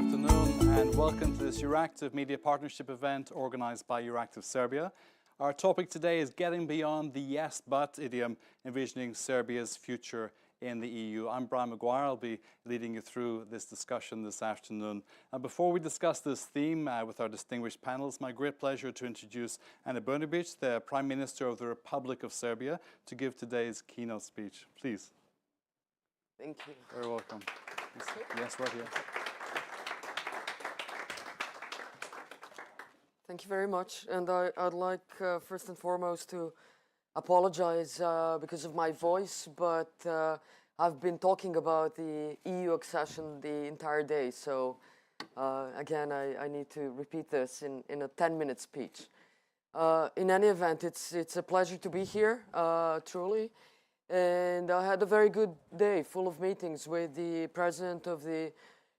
afternoon and welcome to this Euractiv Media Partnership event organised by Euractiv Serbia. Our topic today is getting beyond the yes but idiom, envisioning Serbia's future in the EU. I'm Brian Maguire. I'll be leading you through this discussion this afternoon. And before we discuss this theme with our distinguished panel, it's my great pleasure to introduce Ana Brnabić, the Prime Minister of the Republic of Serbia, to give today's keynote speech. Please. Thank you. Very welcome. Yes, right here. Thank you very much. And I'd like, first and foremost, to apologize because of my voice, but I've been talking about the EU accession the entire day. So, again, I need to repeat this in a 10-minute speech. In any event, it's a pleasure to be here, truly. And I had a very good day, full of meetings with the President of the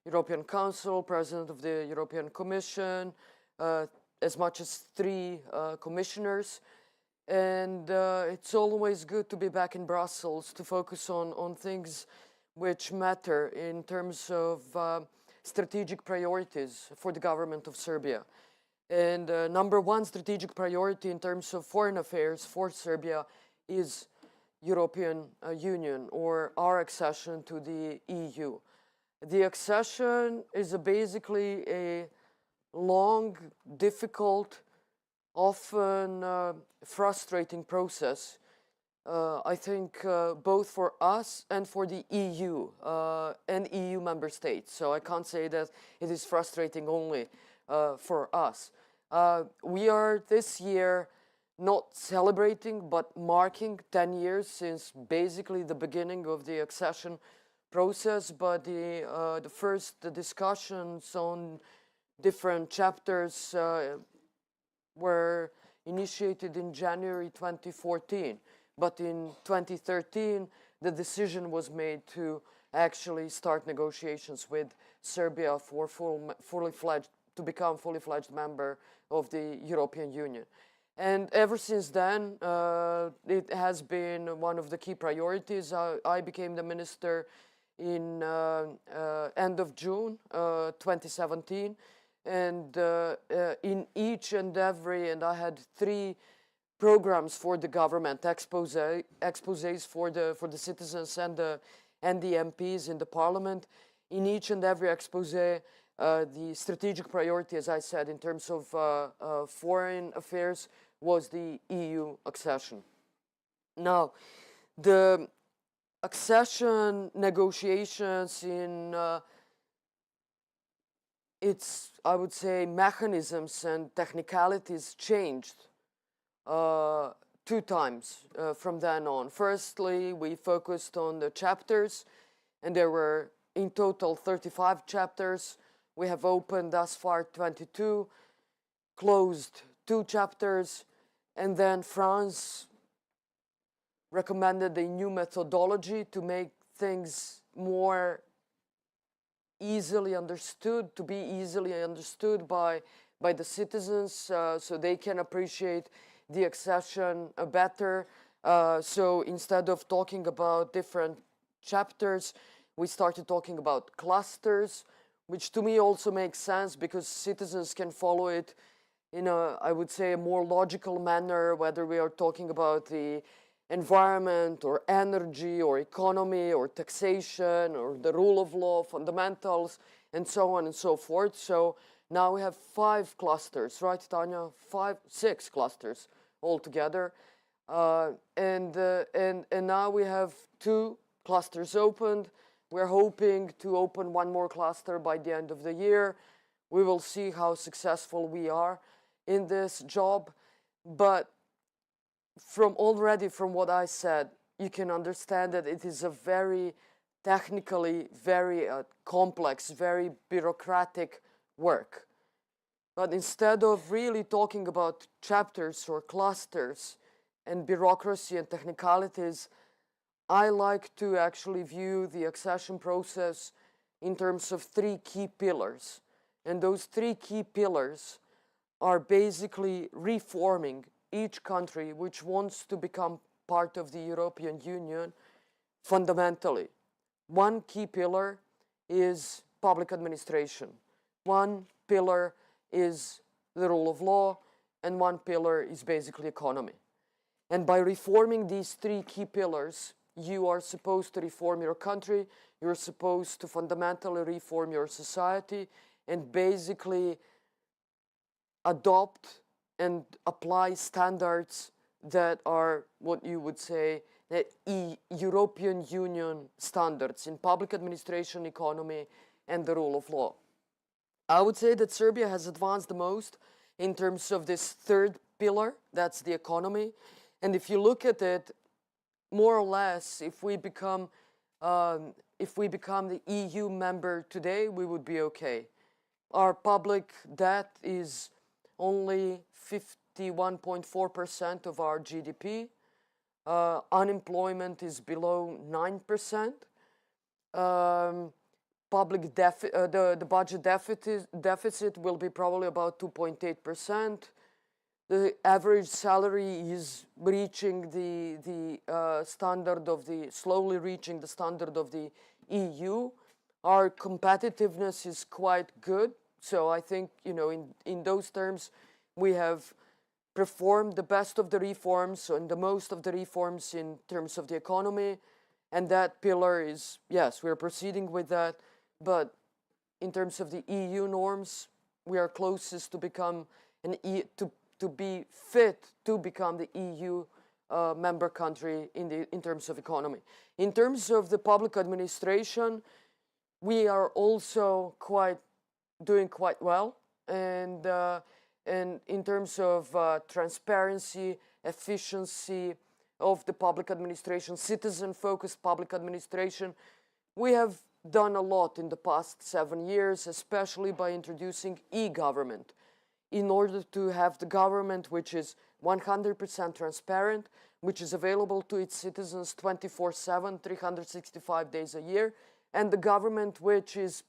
European Council, President of the European Commission, as much as 3 commissioners. And it's always good to be back in Brussels to focus on things which matter in terms of strategic priorities for the government of Serbia. And number 1 strategic priority in terms of foreign affairs for Serbia is European Union, or our accession to the EU. The accession is basically a long, difficult, often frustrating process, I think, both for us and for the EU and EU member states. So I can't say that it is frustrating only for us. We are this year not celebrating, but marking 10 years since basically the beginning of the accession process. But the first discussions on different chapters were initiated in January 2014. But in 2013, the decision was made to actually start negotiations with Serbia for to become fully fledged member of the European Union. And ever since then, it has been one of the key priorities. I became the minister in end of June 2017. And in each and every, and I had 3 programs for the government, exposés for the citizens and the MPs in the parliament. In each and every expose, the strategic priority, as I said, in terms of foreign affairs, was the EU accession. Now, the accession negotiations in its, I would say, mechanisms and technicalities changed 2 times from then on. Firstly, we focused on the chapters, and there were in total 35 chapters. We have opened thus far 22, closed 2 chapters, and then France recommended a new methodology to make things more easily understood, to be easily understood by the citizens, so they can appreciate the accession better. So instead of talking about different chapters, we started talking about clusters, which to me also makes sense because citizens can follow it in a, I would say, a more logical manner, whether we are talking about the environment or energy or economy or taxation or the rule of law, fundamentals, and so on and so forth. So now we have 5 clusters, right, Tanya? 6 clusters altogether. And now we have 2 clusters opened. We're hoping to open 1 more cluster by the end of the year. We will see how successful we are in this job. But from what I said, you can understand that it is a very technically very complex, very bureaucratic work. But instead of really talking about chapters or clusters and bureaucracy and technicalities, I like to actually view the accession process in terms of 3 key pillars. And those 3 key pillars are basically reforming each country which wants to become part of the European Union fundamentally. One key pillar is public administration. one pillar is the rule of law, and one pillar is basically economy. And by reforming these three key pillars, you are supposed to reform your country, you're supposed to fundamentally reform your society, and basically adopt and apply standards that are what you would say European Union standards in public administration, economy, and the rule of law. I would say that Serbia has advanced the most in terms of this third pillar, that's the economy. And if you look at it, more or less, if we become the EU member today, we would be okay. Our public debt is only 51.4% of our GDP. Unemployment is below 9%. The budget deficit will be probably about 2.8%. The average salary is reaching the standard of slowly reaching the standard of the EU. Our competitiveness is quite good. So I think, in those terms, we have performed the best of the reforms and the most of the reforms in terms of the economy. And that pillar is, yes, we're proceeding with that. But in terms of the EU norms, we are closest to become to be fit to become the EU member country in terms of economy. In terms of the public administration, we are also doing quite well, and in terms of transparency, efficiency of the public administration, citizen-focused public administration, we have done a lot in the past 7 years, especially by introducing e-government, in order to have the government which is 100% transparent, which is available to its citizens 24/7, 365 days a year, and the government which is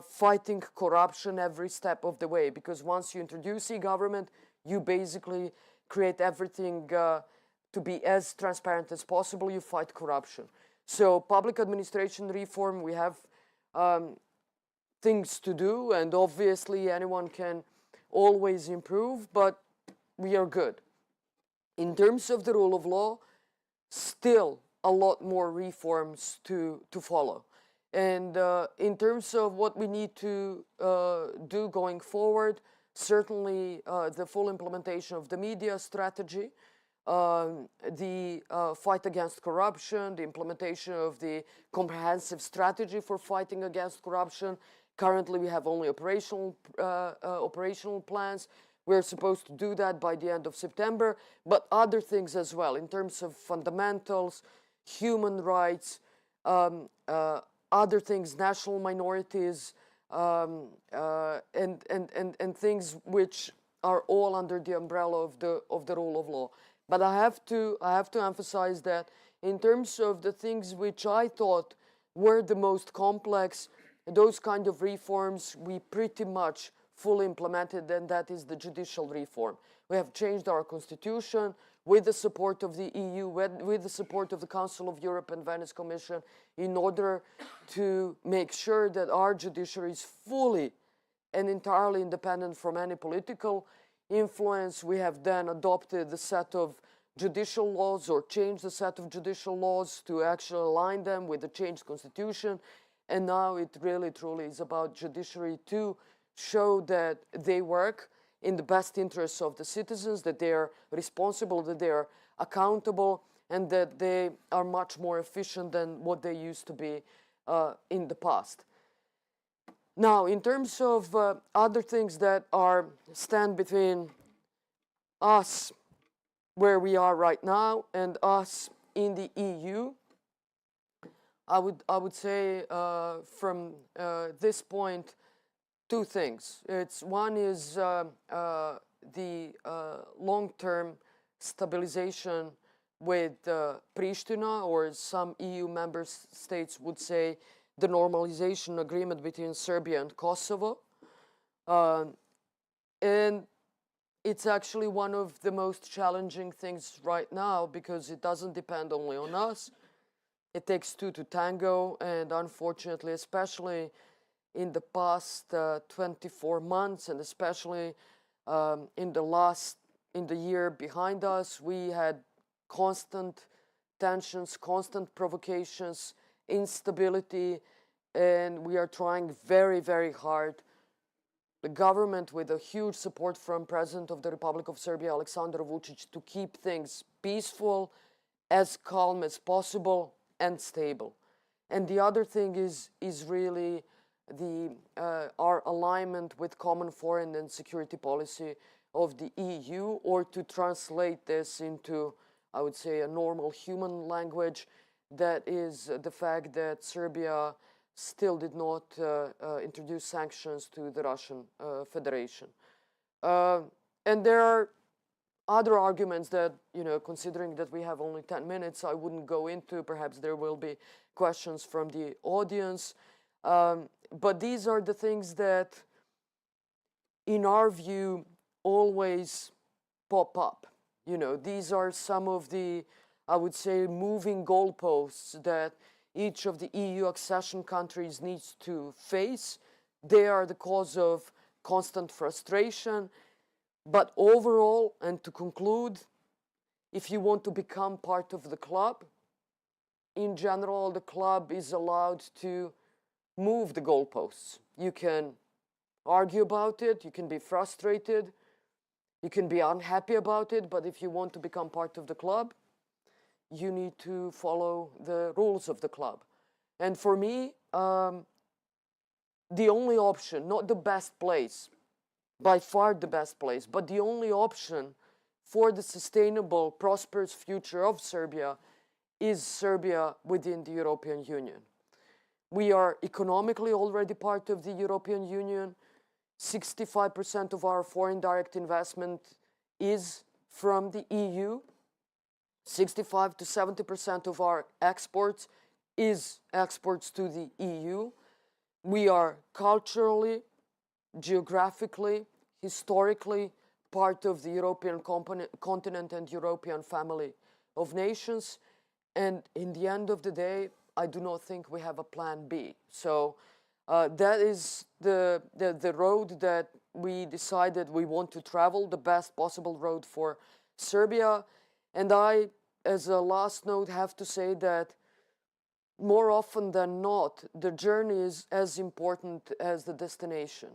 fighting corruption every step of the way. Because once you introduce e-government, you basically create everything to be as transparent as possible. You fight corruption. So public administration reform, we have things to do, and obviously anyone can always improve, but we are good. In terms of the rule of law, still a lot more reforms to follow. And in terms of what we need to do going forward, certainly the full implementation of the media strategy, the fight against corruption, the implementation of the comprehensive strategy for fighting against corruption. Currently, we have only operational plans. We're supposed to do that by the end of September, but other things as well in terms of fundamentals, human rights, other things, national minorities, and things which are all under the umbrella of the rule of law. But I have to emphasize that in terms of the things which I thought were the most complex, those kind of reforms we pretty much fully implemented, and that is the judicial reform. We have changed our constitution with the support of the EU, with the support of the Council of Europe and Venice Commission, in order to make sure that our judiciary is fully and entirely independent from any political influence. We have then adopted the set of judicial laws, or changed the set of judicial laws to actually align them with the changed constitution. And now it really truly is about judiciary to show that they work in the best interests of the citizens, that they are responsible, that they are accountable, and that they are much more efficient than what they used to be in the past. Now, in terms of other things that stand between us, where we are right now, and us in the EU, I would say from this point, two things. One is the long-term stabilization with Pristina, or some EU member states would say the normalization agreement between Serbia and Kosovo. And it's actually one of the most challenging things right now, because it doesn't depend only on us. It takes two to tango, and unfortunately, especially in the past 24 months, and especially in the year behind us, we had constant tensions, constant provocations, instability, and we are trying very, very hard. The government, with a huge support from President of the Republic of Serbia, Aleksandar Vučić, to keep things peaceful, as calm as possible, and stable. And the other thing is really our alignment with common foreign and security policy of the EU, or to translate this into, I would say, a normal human language, that is the fact that Serbia still did not introduce sanctions to the Russian Federation. And there are other arguments that, considering that we have only 10 minutes, I wouldn't go into. Perhaps there will be questions from the audience. But these are the things that, in our view, always pop up. These are some of the, I would say, moving goalposts that each of the EU accession countries needs to face. They are the cause of constant frustration. But overall, and to conclude, if you want to become part of the club, in general, the club is allowed to move the goalposts. You can argue about it, you can be frustrated, you can be unhappy about it, but if you want to become part of the club, you need to follow the rules of the club. And for me, the only option, not the best place, by far the best place, but the only option for the sustainable, prosperous future of Serbia is Serbia within the European Union. We are economically already part of the European Union. 65% of our foreign direct investment is from the EU. 65 to 70% of our exports is exports to the EU. We are culturally, geographically, historically part of the European continent and European family of nations. And in the end of the day, I do not think we have a plan B. So that is the road that we decided we want to travel, the best possible road for Serbia. And I, as a last note, have to say that more often than not, the journey is as important as the destination.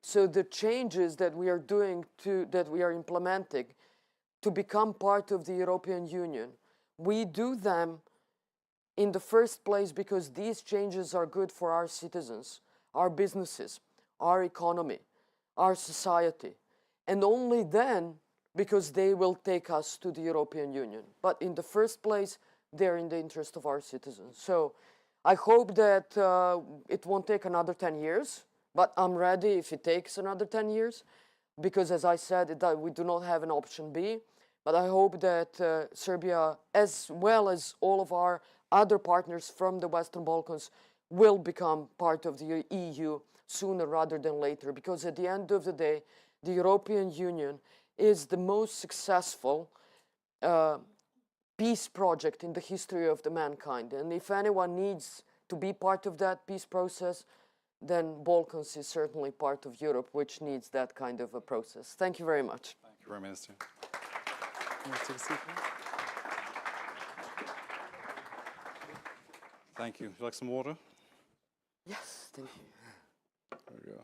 So the changes that we are doing, that we are implementing to become part of the European Union, we do them in the first place because these changes are good for our citizens, our businesses, our economy, our society, and only then because they will take us to the European Union. But in the first place, they're in the interest of our citizens. So I hope that it won't take another 10 years, but I'm ready if it takes another 10 years, because as I said, we do not have an option B. But I hope that Serbia, as well as all of our other partners from the Western Balkans, will become part of the EU sooner rather than later, because at the end of the day, the European Union is the most successful peace project in the history of the mankind. And if anyone needs to be part of that peace process, then Balkans is certainly part of Europe, which needs that kind of a process. Thank you very much. Thank you, Prime Minister. Take a seat, please. Thank you. Would you like some water? Yes, thank you. There we go.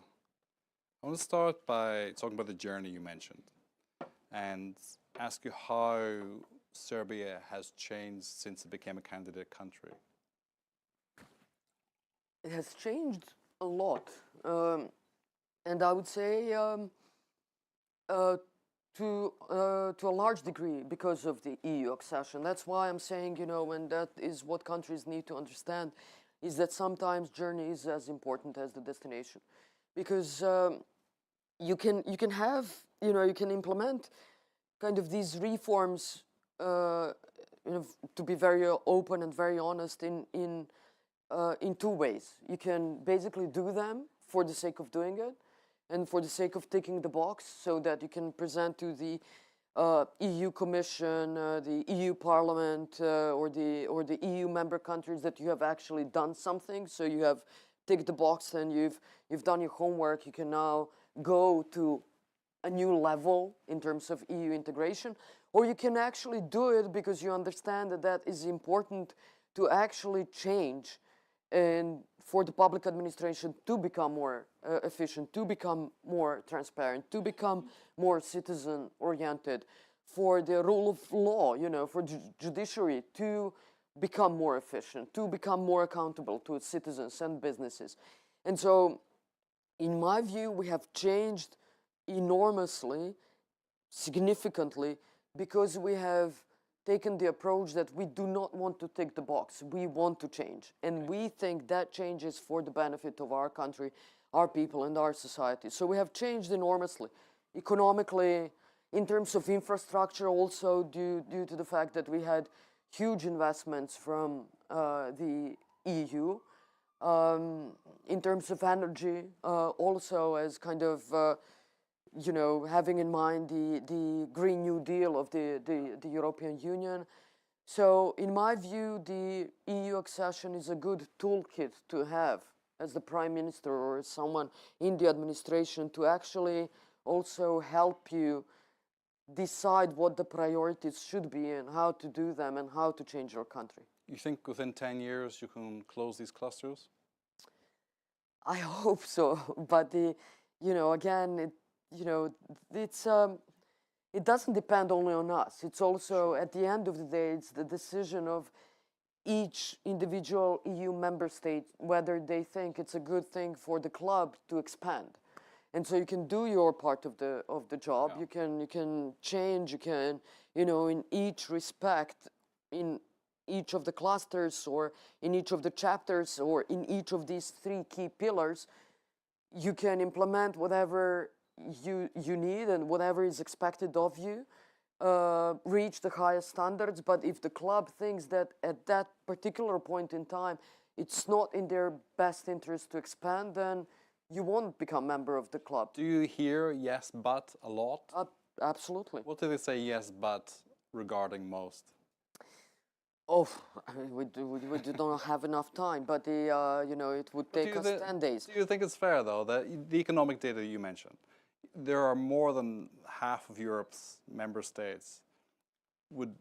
I want to start by talking about the journey you mentioned and ask you how Serbia has changed since it became a candidate country. It has changed a lot. And I would say to a large degree because of the EU accession. That's why I'm saying, and that is what countries need to understand, is that sometimes journey is as important as the destination. Because you can have, you can implement kind of these reforms, to be very open and very honest, in two ways. You can basically do them for the sake of doing it, and for the sake of ticking the box, so that you can present to the EU Commission, the EU Parliament, or the EU member countries that you have actually done something. So you have tick the box and you've done your homework, you can now go to a new level in terms of EU integration, or you can actually do it because you understand that that is important to actually change and for the public administration to become more efficient, to become more transparent, to become more citizen-oriented, for the rule of law, for judiciary to become more efficient, to become more accountable to its citizens and businesses. And so, in my view, we have changed enormously, significantly, because we have taken the approach that we do not want to tick the box. We want to change. And we think that change is for the benefit of our country, our people, and our society. So we have changed enormously, economically, in terms of infrastructure, also due to the fact that we had huge investments from the EU. In terms of energy, also as kind of having in mind the Green New Deal of the European Union. So in my view, the EU accession is a good toolkit to have as the Prime Minister or as someone in the administration to actually also help you decide what the priorities should be and how to do them and how to change your country. You think within 10 years you can close these clusters? I hope so, but again, it doesn't depend only on us. It's also, at the end of the day, it's the decision of each individual EU member state whether they think it's a good thing for the club to expand. And so you can do your part of the job. Yeah. You can change. You can, in each respect, in each of the clusters or in each of the chapters or in each of these three key pillars, you can implement whatever you need and whatever is expected of you, reach the highest standards. But if the club thinks that at that particular point in time it's not in their best interest to expand, then you won't become member of the club. Do you hear yes but a lot? Absolutely. What do they say yes but regarding most? Oh, I mean, we don't have enough time, but it would take us 10 days. Do you think it's fair, though, that the economic data you mentioned, there are more than half of Europe's member states would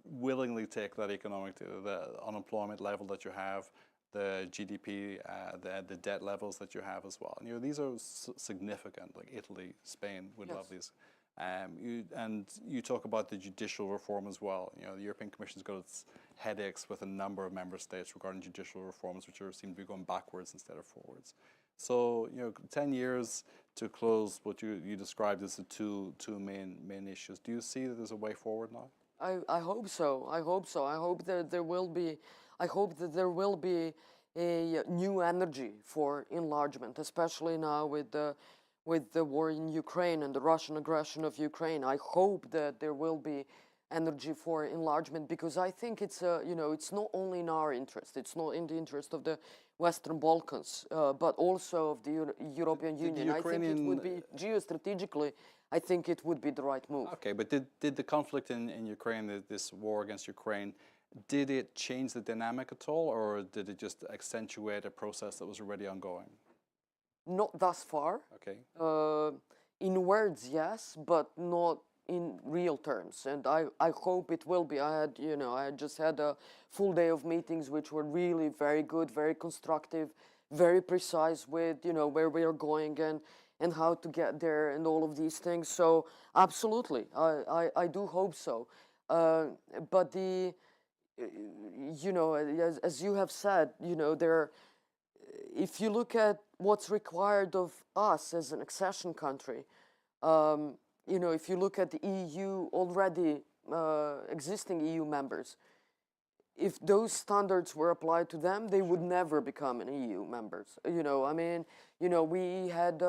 willingly take that economic data, the unemployment level that you have, the GDP, the debt levels that you have as well. And, these are significant, like Italy, Spain would love these. You talk about the judicial reform as well. The European Commission's got its headaches with a number of member states regarding judicial reforms, which seem to be going backwards instead of forwards. So, 10 years to close what you described as the two main issues. Do you see that there's a way forward now? I hope so. I hope so. I hope that there will be. I hope that there will be a new energy for enlargement, especially now with the war in Ukraine and the Russian aggression of Ukraine. I hope that there will be energy for enlargement, because I think it's it's not only in our interest. It's not in the interest of the Western Balkans, but also of the European Union. I think it would be geostrategically. I think it would be the right move. Okay, but did the conflict in Ukraine, this war against Ukraine, did it change the dynamic at all, or did it just accentuate a process that was already ongoing? Not thus far. Okay. In words, yes, but not in real terms. And I hope it will be. I had just had a full day of meetings which were really very good, very constructive, very precise with, where we are going and how to get there and all of these things. So absolutely, I do hope so. But as you have said, if you look at what's required of us as an accession country, if you look at the EU already existing EU members, if those standards were applied to them, they would never become an EU members. We had,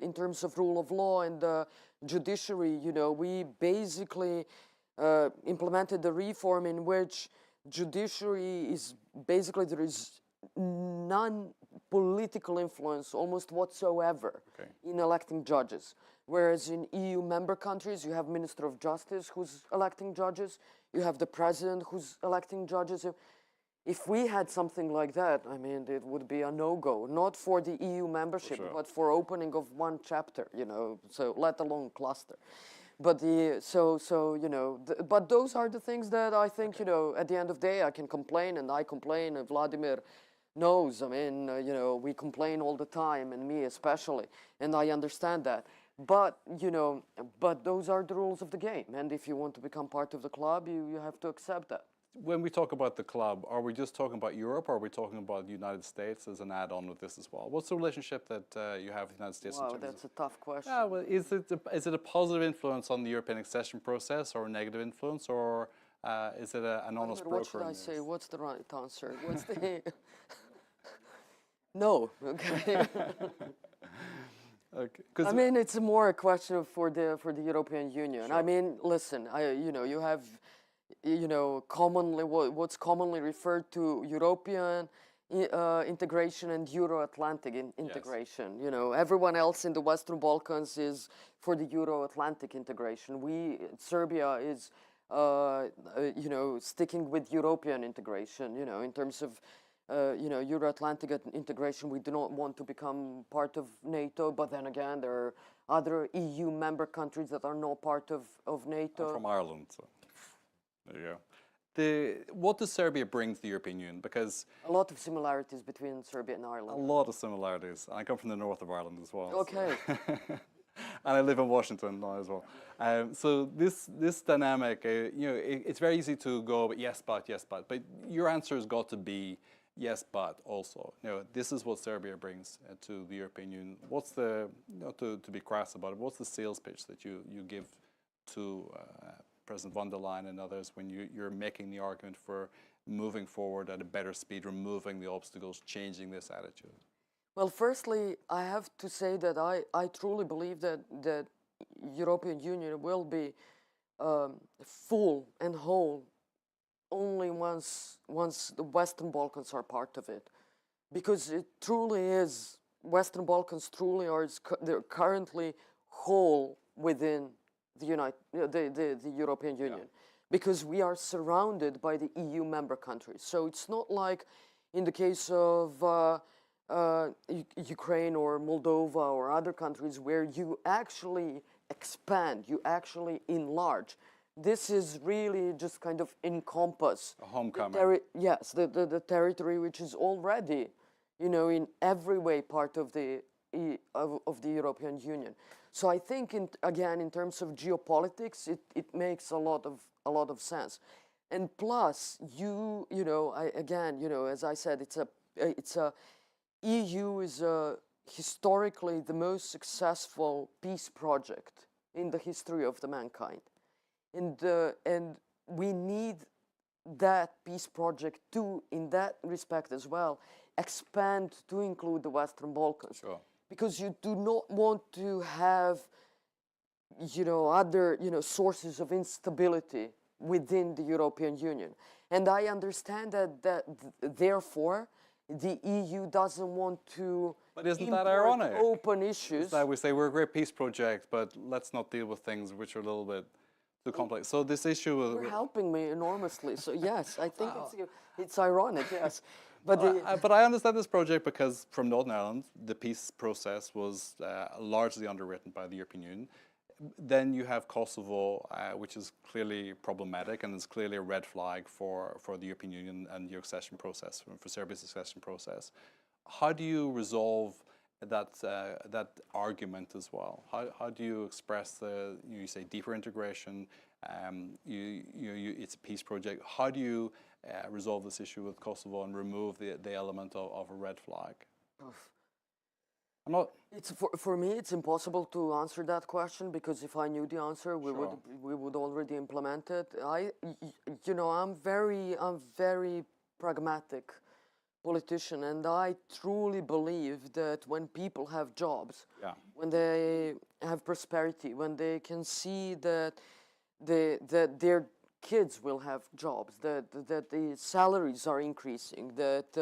in terms of rule of law and judiciary, we basically implemented a reform in which judiciary is basically, there is non-political influence almost whatsoever in electing judges. Whereas in EU member countries, you have Minister of Justice who's electing judges, you have the President who's electing judges. if we had something like that, I mean, it would be a no-go, not for the EU membership, sure. but for opening of one chapter, you know, so let alone cluster. But but those are the things that I think, you know, at the end of the day, I can complain, and I complain, and Vladimir knows, I mean, you know, we complain all the time, and me especially, and I understand that. But, you know, but those are the rules of the game, and if you want to become part of the club, you have to accept that. When we talk about the club, are we just talking about Europe, or are we talking about the United States as an add-on with this as well? What's the relationship that you have with the United States? Wow, in terms that's a tough question. Yeah, well, is it a positive influence on the European accession process, or a negative influence, or is it an honest broker? What should I say? What's the right answer? What's the... No, okay. Okay. I mean, it's more a question for the European Union. Sure. I mean, listen, you know, you have, you know, commonly what's commonly referred to European integration and Euro-Atlantic integration. Yes. You know, everyone else in the Western Balkans is for the Euro-Atlantic integration. Serbia is, you know, sticking with European integration. You know, in terms of you know, Euro-Atlantic integration, we do not want to become part of NATO, but then again, there are other EU member countries that are not part of NATO. I'm from Ireland, so there you go. What does Serbia bring to the European Union? Because a lot of similarities between Serbia and Ireland. A lot of similarities. I come from the north of Ireland as well. Okay. So. And I live in Washington now as well. So this dynamic, you know, it's very easy to go, but yes, but. But your answer has got to be yes, but also. You know, this is what Serbia brings to the European Union. What's the, you know, to be crass about it, what's the sales pitch that you give to President von der Leyen and others when you're making the argument for moving forward at a better speed, removing the obstacles, changing this attitude? Well, firstly, I have to say that I truly believe that European Union will be full and whole only once the Western Balkans are part of it, because it truly is, Western Balkans truly are, they're currently whole within the European Union, because we are surrounded by the EU member countries. So it's not like in the case of Ukraine or Moldova or other countries where you actually expand, you actually enlarge. This is really just kind of encompass a homecoming. Yes, the territory which is already, you know, in every way part of the European Union. So I think, again, in terms of geopolitics, it makes a lot of sense. And plus, you know, again, you know, as I said, EU is historically the most successful peace project in the history of the mankind. And we need that peace project to, in that respect as well, expand to include the Western Balkans. Sure. Because you do not want to have, you know, other, you know, sources of instability within the European Union. And I understand that therefore, the EU doesn't want to. But isn't that ironic? Open issues. It's that we say we're a great peace project, but let's not deal with things which are a little bit too complex. So this issue will. You're helping me enormously. So yes, I think it's ironic. Yes, but but I understand this project because from Northern Ireland, the peace process was largely underwritten by the European Union. Then you have Kosovo, which is clearly problematic and is clearly a red flag for the European Union and your accession process, for Serbia's accession process. How do you resolve that argument as well? How do you express you say deeper integration? It's a peace project. How do you resolve this issue with Kosovo and remove the element of a red flag? I'm not. It's for me. It's impossible to answer that question, because if I knew the answer, we would already implement it. You know, I'm very pragmatic politician, and I truly believe that when people have jobs, when they have prosperity, when they can see that that their kids will have jobs, that the salaries are increasing, that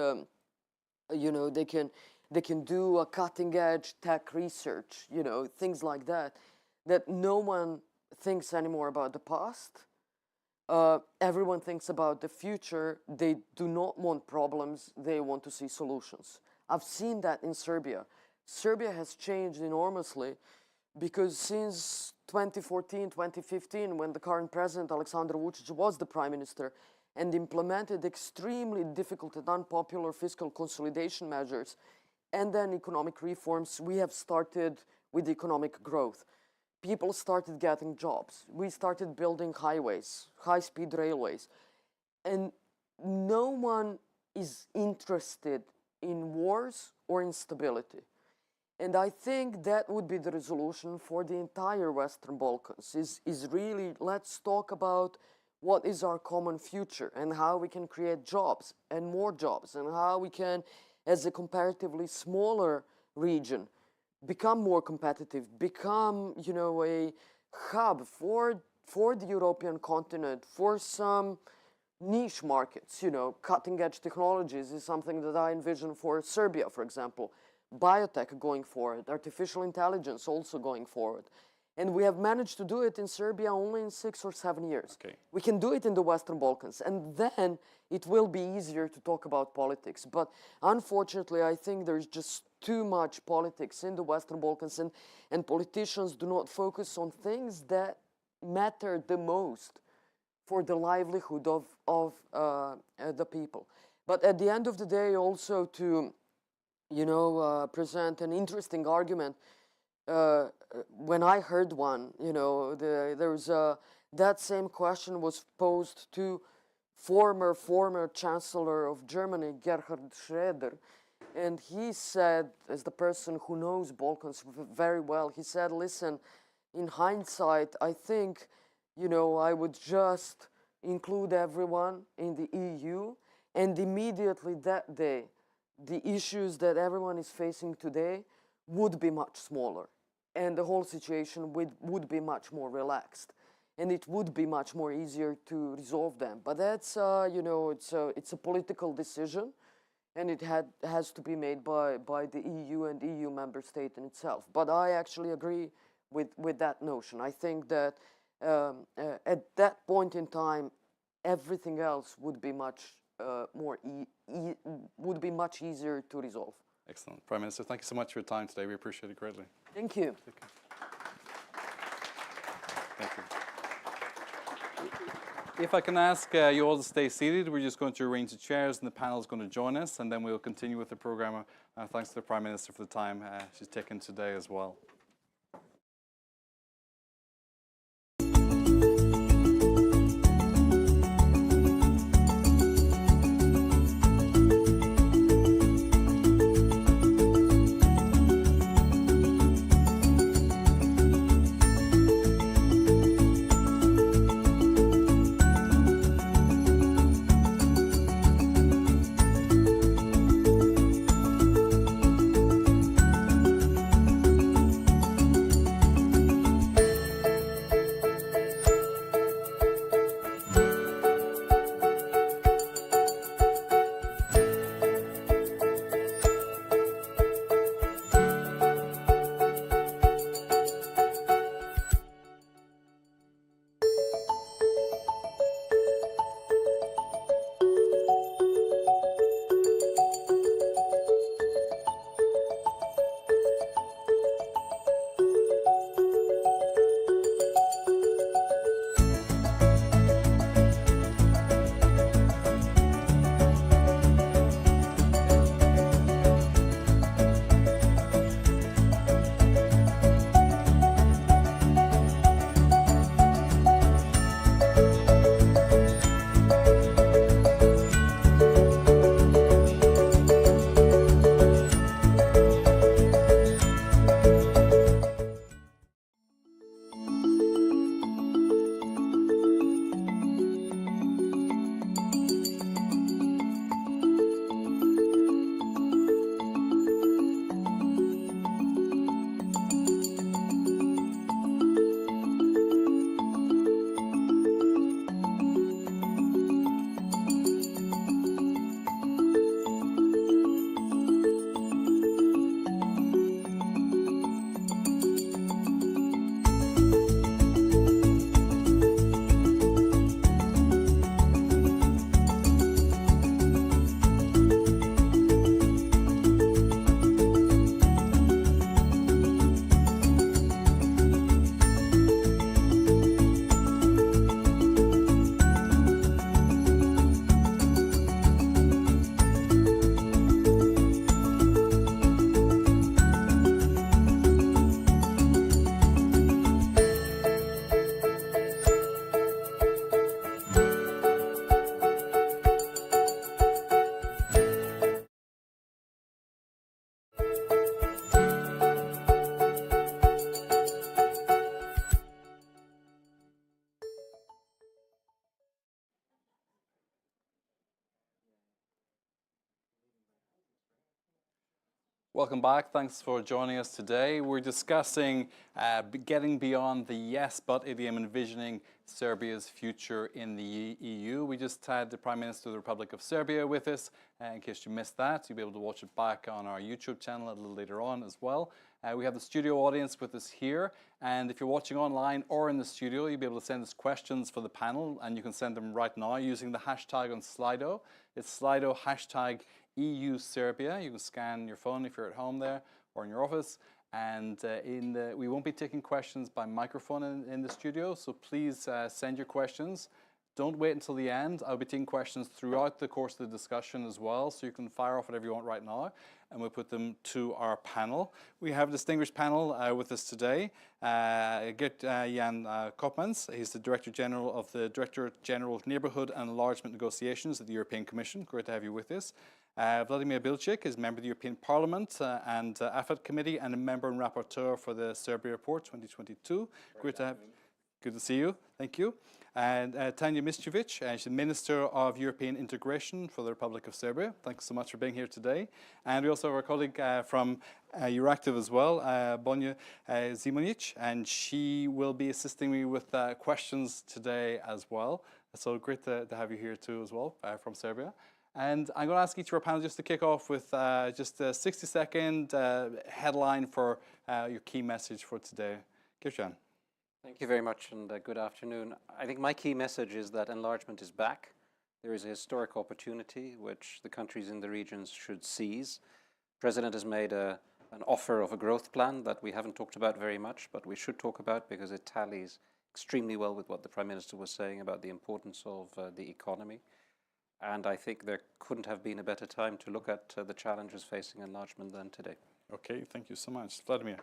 you know, they can do a cutting-edge tech research, you know, things like that, that no one thinks anymore about the past, everyone thinks about the future. They do not want problems. They want to see solutions. I've seen that in Serbia. Serbia has changed enormously because since 2014, 2015, when the current president, Aleksandar Vučić, was the prime minister and implemented extremely difficult and unpopular fiscal consolidation measures and then economic reforms, we have started with economic growth. People started getting jobs. We started building highways, high-speed railways. And no one is interested in wars or instability. And I think that would be the resolution for the entire Western Balkans, is really, let's talk about what is our common future and how we can create jobs and more jobs and how we can, as a comparatively smaller region, become more competitive, become, you know, a hub for the European continent, for some niche markets, you know, cutting-edge technologies is something that I envision for Serbia, for example. Biotech going forward, artificial intelligence also going forward. And we have managed to do it in Serbia only in 6 or 7 years. Okay. We can do it in the Western Balkans, and then it will be easier to talk about politics. But unfortunately, I think there's just too much politics in the Western Balkans, and politicians do not focus on things that matter the most for the livelihood of the people. But at the end of the day, also to, you know, present an interesting argument. When I heard one, you know, that same question was posed to former Chancellor of Germany, Gerhard Schröder, and he said, as the person who knows Balkans very well, he said, listen, in hindsight, I think, you know, I would just include everyone in the EU, and immediately that day, the issues that everyone is facing today would be much smaller, and the whole situation would be much more relaxed, and it would be much more easier to resolve them. But that's, you know, it's a political decision, and it has to be made by the EU and EU member state in itself. But I actually agree with that notion. I think that at that point in time, everything else would be much would be much easier to resolve. Excellent. Prime Minister, thank you so much for your time today. We appreciate it greatly. Thank you. Thank you. If I can ask you all to stay seated, we're just going to arrange the chairs and the panel is going to join us, and then we'll continue with the programme. Thanks to the Prime Minister for the time she's taken today as well. Welcome back. Thanks for joining us today. We're discussing getting beyond the yes but idiom, envisioning Serbia's future in the EU. We just had the Prime Minister of the Republic of Serbia with us. In case you missed that, you'll be able to watch it back on our YouTube channel a little later on as well. We have the studio audience with us here, and if you're watching online or in the studio, you'll be able to send us questions for the panel, and you can send them right now using the hashtag on Slido. It's Slido hashtag EU Serbia. You can scan your phone if you're at home there or in your office. And we won't be taking questions by microphone in the studio, so please send your questions. Don't wait until the end. I'll be taking questions throughout the course of the discussion as well, so you can fire off whatever you want right now, and we'll put them to our panel. We have a distinguished panel with us today. Gert Jan Koopmans, he's the Director General of the Directorate General of Neighbourhood and Enlargement Negotiations at the European Commission. Great to have you with us. Vladimir Bilcik is member of the European Parliament and AFET Committee, and a member and rapporteur for the Serbia Report 2022. Great to have you. Good to see you. Thank you. And Tanja Miščević, she's the Minister of European Integration for the Republic of Serbia. Thanks so much for being here today. And we also have our colleague from Euractiv as well, Bonja Zimonjić, and she will be assisting me with questions today as well. So great to have you here too as well from Serbia. And I'm going to ask each of our panel just to kick off with just a 60-second headline for your key message for today. Gert-Jan. Thank you very much, and good afternoon. I think my key message is that enlargement is back. There is a historic opportunity which the countries in the regions should seize. The President has made an offer of a growth plan that we haven't talked about very much, but we should talk about because it tallies extremely well with what the Prime Minister was saying about the importance of the economy. And I think there couldn't have been a better time to look at the challenges facing enlargement than today. Okay, thank you so much. Vladimir.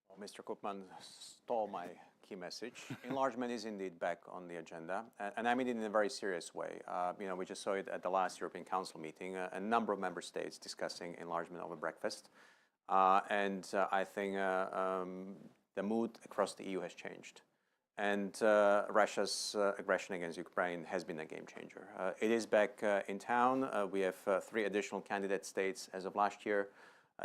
Well, Mr. Koopman stole my key message. Enlargement is indeed back on the agenda, and I mean it in a very serious way. We just saw it at the last European Council meeting, a number of member states discussing enlargement over breakfast. I think the mood across the EU has changed. And Russia's aggression against Ukraine has been a game changer. It is back in town. We have 3 additional candidate states as of last year.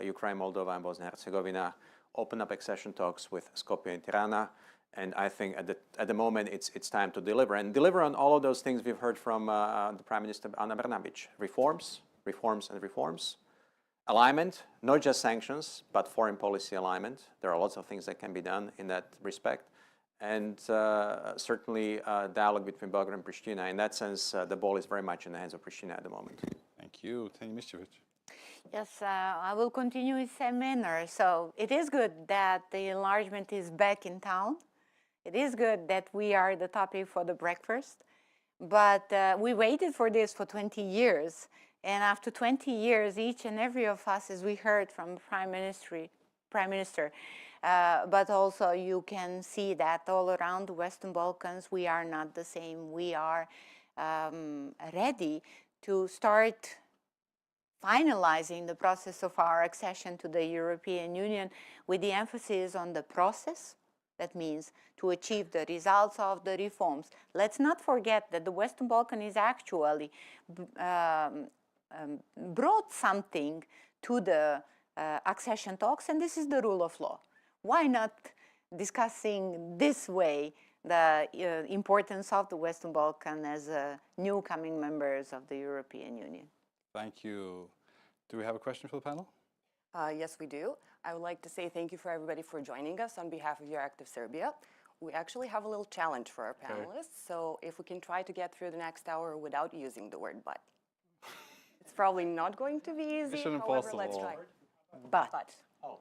Ukraine, Moldova, and Bosnia and Herzegovina open up accession talks with Skopje and Tirana. And I think at the moment it's time to deliver. And deliver on all of those things we've heard from the Prime Minister Ana Brnabić. Reforms, reforms, and reforms. Alignment, not just sanctions, but foreign policy alignment. There are lots of things that can be done in that respect. And certainly dialogue between Belgrade and Pristina. In that sense, the ball is very much in the hands of Pristina at the moment. Thank you. Tanja Miščević. Yes, I will continue in the same manner. So it is good that the enlargement is back in town. It is good that we are the topic for the breakfast. But we waited for this for 20 years. And after 20 years, each and every of us, as we heard from the Prime Minister, but also you can see that all around the Western Balkans, we are not the same. We are ready to start finalizing the process of our accession to the European Union with the emphasis on the process. That means to achieve the results of the reforms. Let's not forget that the Western Balkan is actually brought something to the accession talks, and this is the rule of law. Why not discussing this way the importance of the Western Balkan as new coming members of the European Union? Thank you. Do we have a question for the panel? Yes, we do. I would like to say thank you for everybody for joining us on behalf of Euractiv Serbia. We actually have a little challenge for our panelists, so if we can try to get through the next hour without using the word but. It's probably not going to be easy, Mission however, impossible. let's try. But. Oh.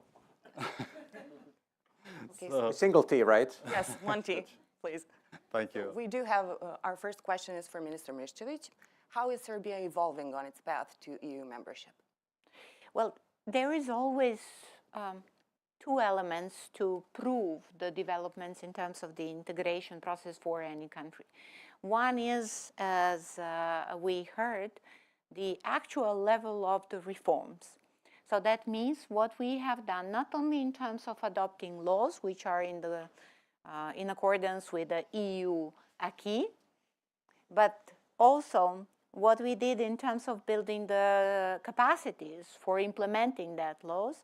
Okay, so Single T, right? yes, 1 T, please. Thank you. We do have, our first question is for Minister Miščević. How is Serbia evolving on its path to EU membership? Well, there is always 2 elements to prove the developments in terms of the integration process for any country. One is, as we heard, the actual level of the reforms. So that means what we have done, not only in terms of adopting laws, which are in accordance with the EU acquis, but also what we did in terms of building the capacities for implementing that laws.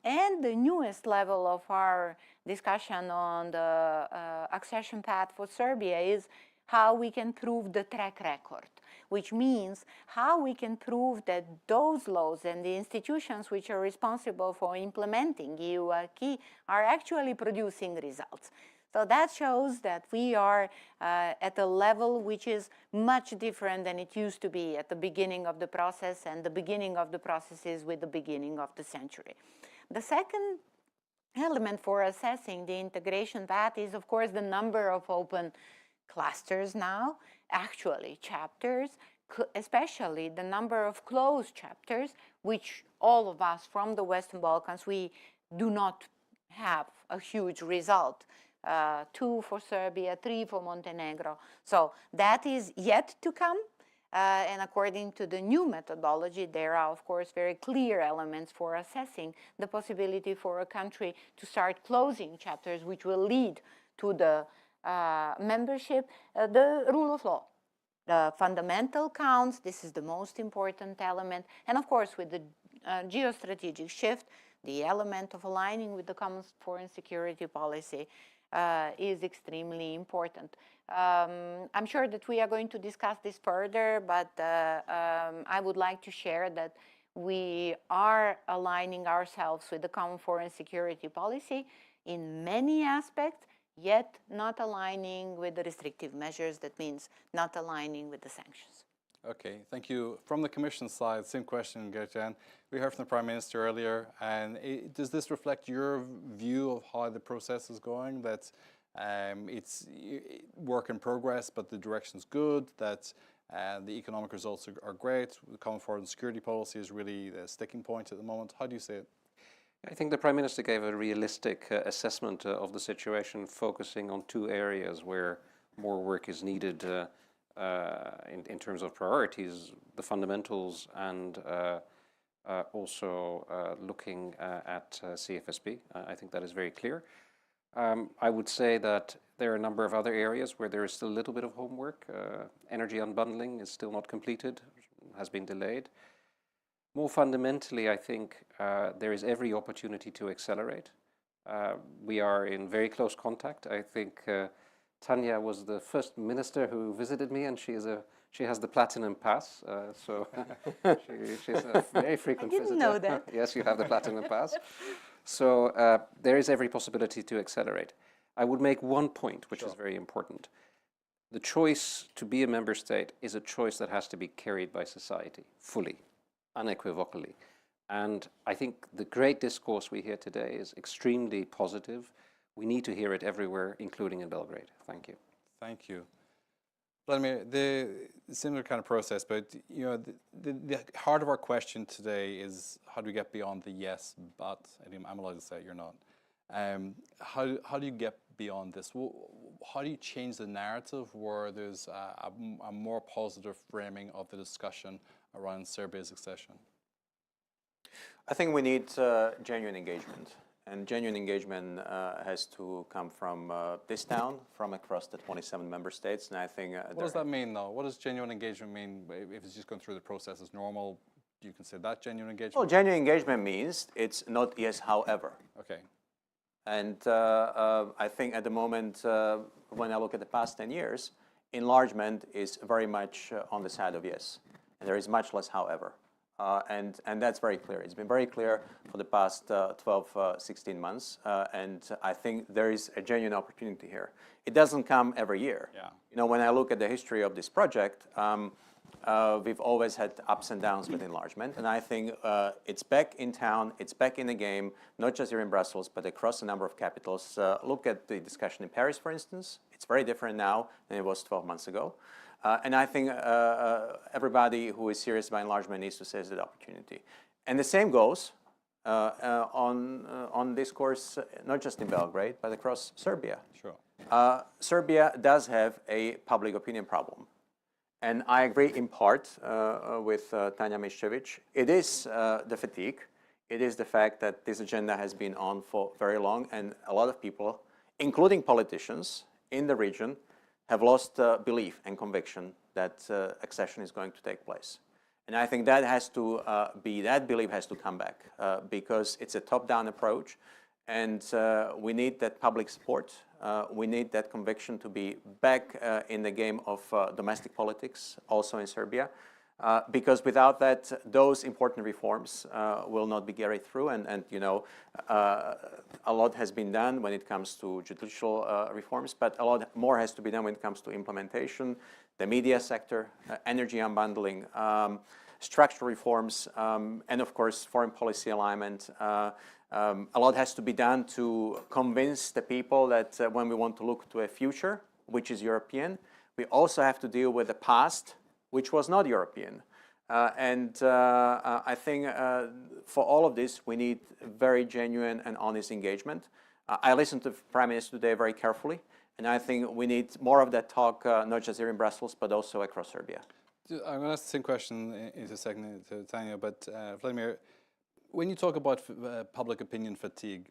And the newest level of our discussion on the accession path for Serbia is how we can prove the track record, which means how we can prove that those laws and the institutions which are responsible for implementing EU acquis are actually producing results. So that shows that we are at a level which is much different than it used to be at the beginning of the process, and the beginning of the process is with the beginning of the century. The second element for assessing the integration path is, of course, the number of open clusters now, actually chapters, especially the number of closed chapters, which all of us from the Western Balkans, we do not have a huge result. 2 for Serbia, 3 for Montenegro. So that is yet to come. And according to the new methodology, there are, of course, very clear elements for assessing the possibility for a country to start closing chapters, which will lead to the membership. The rule of law, the fundamental counts, this is the most important element. And of course, with the geostrategic shift, the element of aligning with the common foreign security policy is extremely important. I'm sure that we are going to discuss this further, but I would like to share that we are aligning ourselves with the common foreign security policy in many aspects, yet not aligning with the restrictive measures. That means not aligning with the sanctions. Okay, thank you. From the Commission side, same question, Gertjan. We heard from the Prime Minister earlier, and does this reflect your view of how the process is going, that it's work in progress, but the direction's good, that the economic results are great, the common foreign security policy is really the sticking point at the moment? How do you see it? I think the Prime Minister gave a realistic assessment of the situation, focusing on 2 areas where more work is needed in terms of priorities, the fundamentals, and also looking at CFSP. I think that is very clear. I would say that there are a number of other areas where there is still a little bit of homework. Energy unbundling is still not completed, has been delayed. More fundamentally, I think there is every opportunity to accelerate. We are in very close contact. I think Tanya was the first minister who visited me, and she has the platinum pass, so she's a very frequent visitor. I didn't know that. Yes, you have the platinum pass. So there is every possibility to accelerate. I would make one point, which is very important. The choice to be a member state is a choice that has to be carried by society, fully, unequivocally. And I think the great discourse we hear today is extremely positive. We need to hear it everywhere, including in Belgrade. Thank you. Thank you. Vladimir, the similar kind of process, but you know, the heart of our question today is how do we get beyond the yes, but? I'm allowed to say it, you're not. How do you get beyond this? How do you change the narrative where there's a more positive framing of the discussion around Serbia's accession? I think we need genuine engagement. And genuine engagement has to come from this town, from across the 27 member states. And I think what does that mean, though? What does genuine engagement mean? If it's just going through the process as normal, do you consider that genuine engagement? Well, genuine engagement means it's not yes, however. Okay. And I think at the moment, when I look at the past 10 years, enlargement is very much on the side of yes. And there is much less however. And that's very clear. It's been very clear for the past 12, 16 months. And I think there is a genuine opportunity here. It doesn't come every year. Yeah. You know, when I look at the history of this project, we've always had ups and downs with enlargement. And I think it's back in town, it's back in the game, not just here in Brussels, but across a number of capitals. Look at the discussion in Paris, for instance. It's very different now than it was 12 months ago. And I think everybody who is serious about enlargement needs to seize that opportunity. And the same goes on discourse, not just in Belgrade, but across Serbia. Sure. Serbia does have a public opinion problem. And I agree in part with Tanja Miščević. It is the fatigue. It is the fact that this agenda has been on for very long, and a lot of people, including politicians in the region, have lost belief and conviction that accession is going to take place. And I think that has to that belief has to come back because it's a top-down approach, and we need that public support. We need that conviction to be back in the game of domestic politics, also in Serbia, because without that, those important reforms will not be carried through. And you know, a lot has been done when it comes to judicial reforms, but a lot more has to be done when it comes to implementation, the media sector, energy unbundling, structural reforms, and of course, foreign policy alignment. A lot has to be done to convince the people that when we want to look to a future, which is European, we also have to deal with the past, which was not European. I think for all of this, we need very genuine and honest engagement. I listened to the Prime Minister today very carefully, and I think we need more of that talk, not just here in Brussels, but also across Serbia. I'm going to ask the same question in a second to Tanya, but Vladimir, when you talk about public opinion fatigue,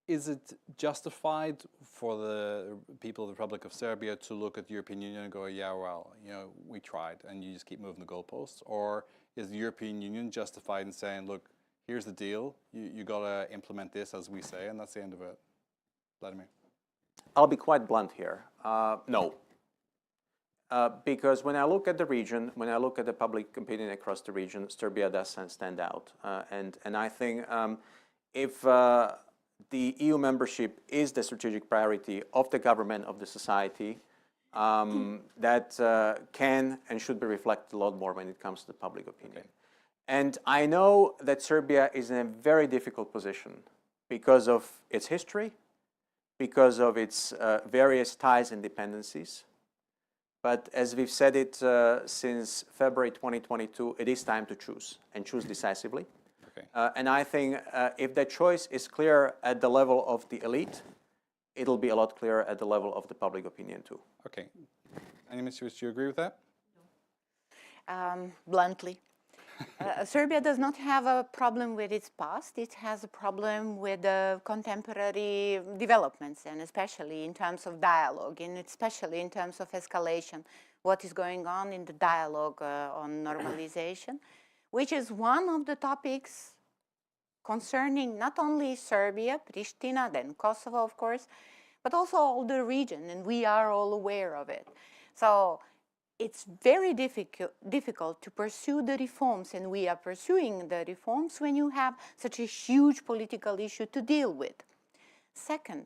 is it justified for the people of the Republic of Serbia to look at the European Union and go, yeah, well, you know, we tried, and you just keep moving the goalposts? Or is the European Union justified in saying, look, here's the deal, you got to implement this as we say, and that's the end of it? Vladimir? I'll be quite blunt here. No. Because when I look at the region, when I look at the public opinion across the region, Serbia doesn't stand out. And I think if the EU membership is the strategic priority of the government, of the society, that can and should be reflected a lot more when it comes to the public opinion. Okay. And I know that Serbia is in a very difficult position because of its history, because of its various ties and dependencies. But as we've said it since February 2022, it is time to choose, and choose decisively. Okay. And I think if that choice is clear at the level of the elite, it'll be a lot clearer at the level of the public opinion too. Okay. Any Mr. do you agree with that? Bluntly. Serbia does not have a problem with its past. It has a problem with the contemporary developments, and especially in terms of dialogue, and especially in terms of escalation, what is going on in the dialogue on normalization, which is one of the topics concerning not only Serbia, Pristina, then Kosovo, of course, but also all the region, and we are all aware of it. So it's very difficult to pursue the reforms, and we are pursuing the reforms when you have such a huge political issue to deal with. Second,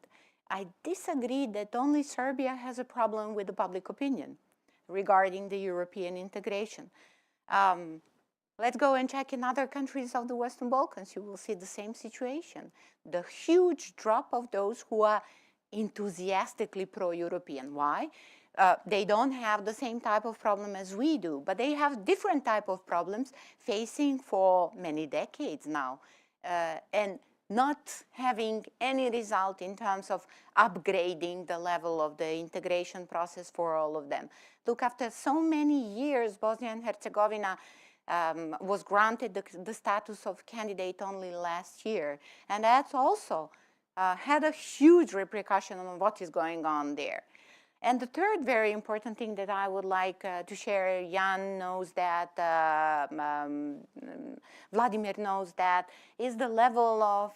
I disagree that only Serbia has a problem with the public opinion regarding the European integration. Let's go and check in other countries of the Western Balkans. You will see the same situation. The huge drop of those who are enthusiastically pro-European. Why? They don't have the same type of problem as we do, but they have different type of problems facing for many decades now, and not having any result in terms of upgrading the level of the integration process for all of them. Look, after so many years, Bosnia and Herzegovina was granted the status of candidate only last year, and that's also had a huge repercussion on what is going on there. And the third very important thing that I would like to share, Jan knows that, Vladimir knows that, is the level of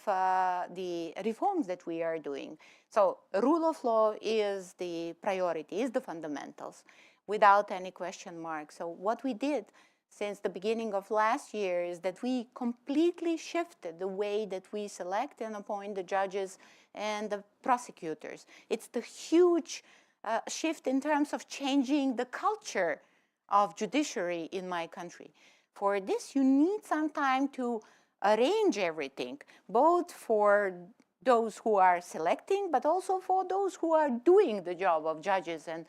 the reforms that we are doing. So rule of law is the priority, is the fundamentals, without any question mark. So what we did since the beginning of last year is that we completely shifted the way that we select and appoint the judges and the prosecutors. It's the huge shift in terms of changing the culture of judiciary in my country. For this, you need some time to arrange everything, both for those who are selecting, but also for those who are doing the job of judges and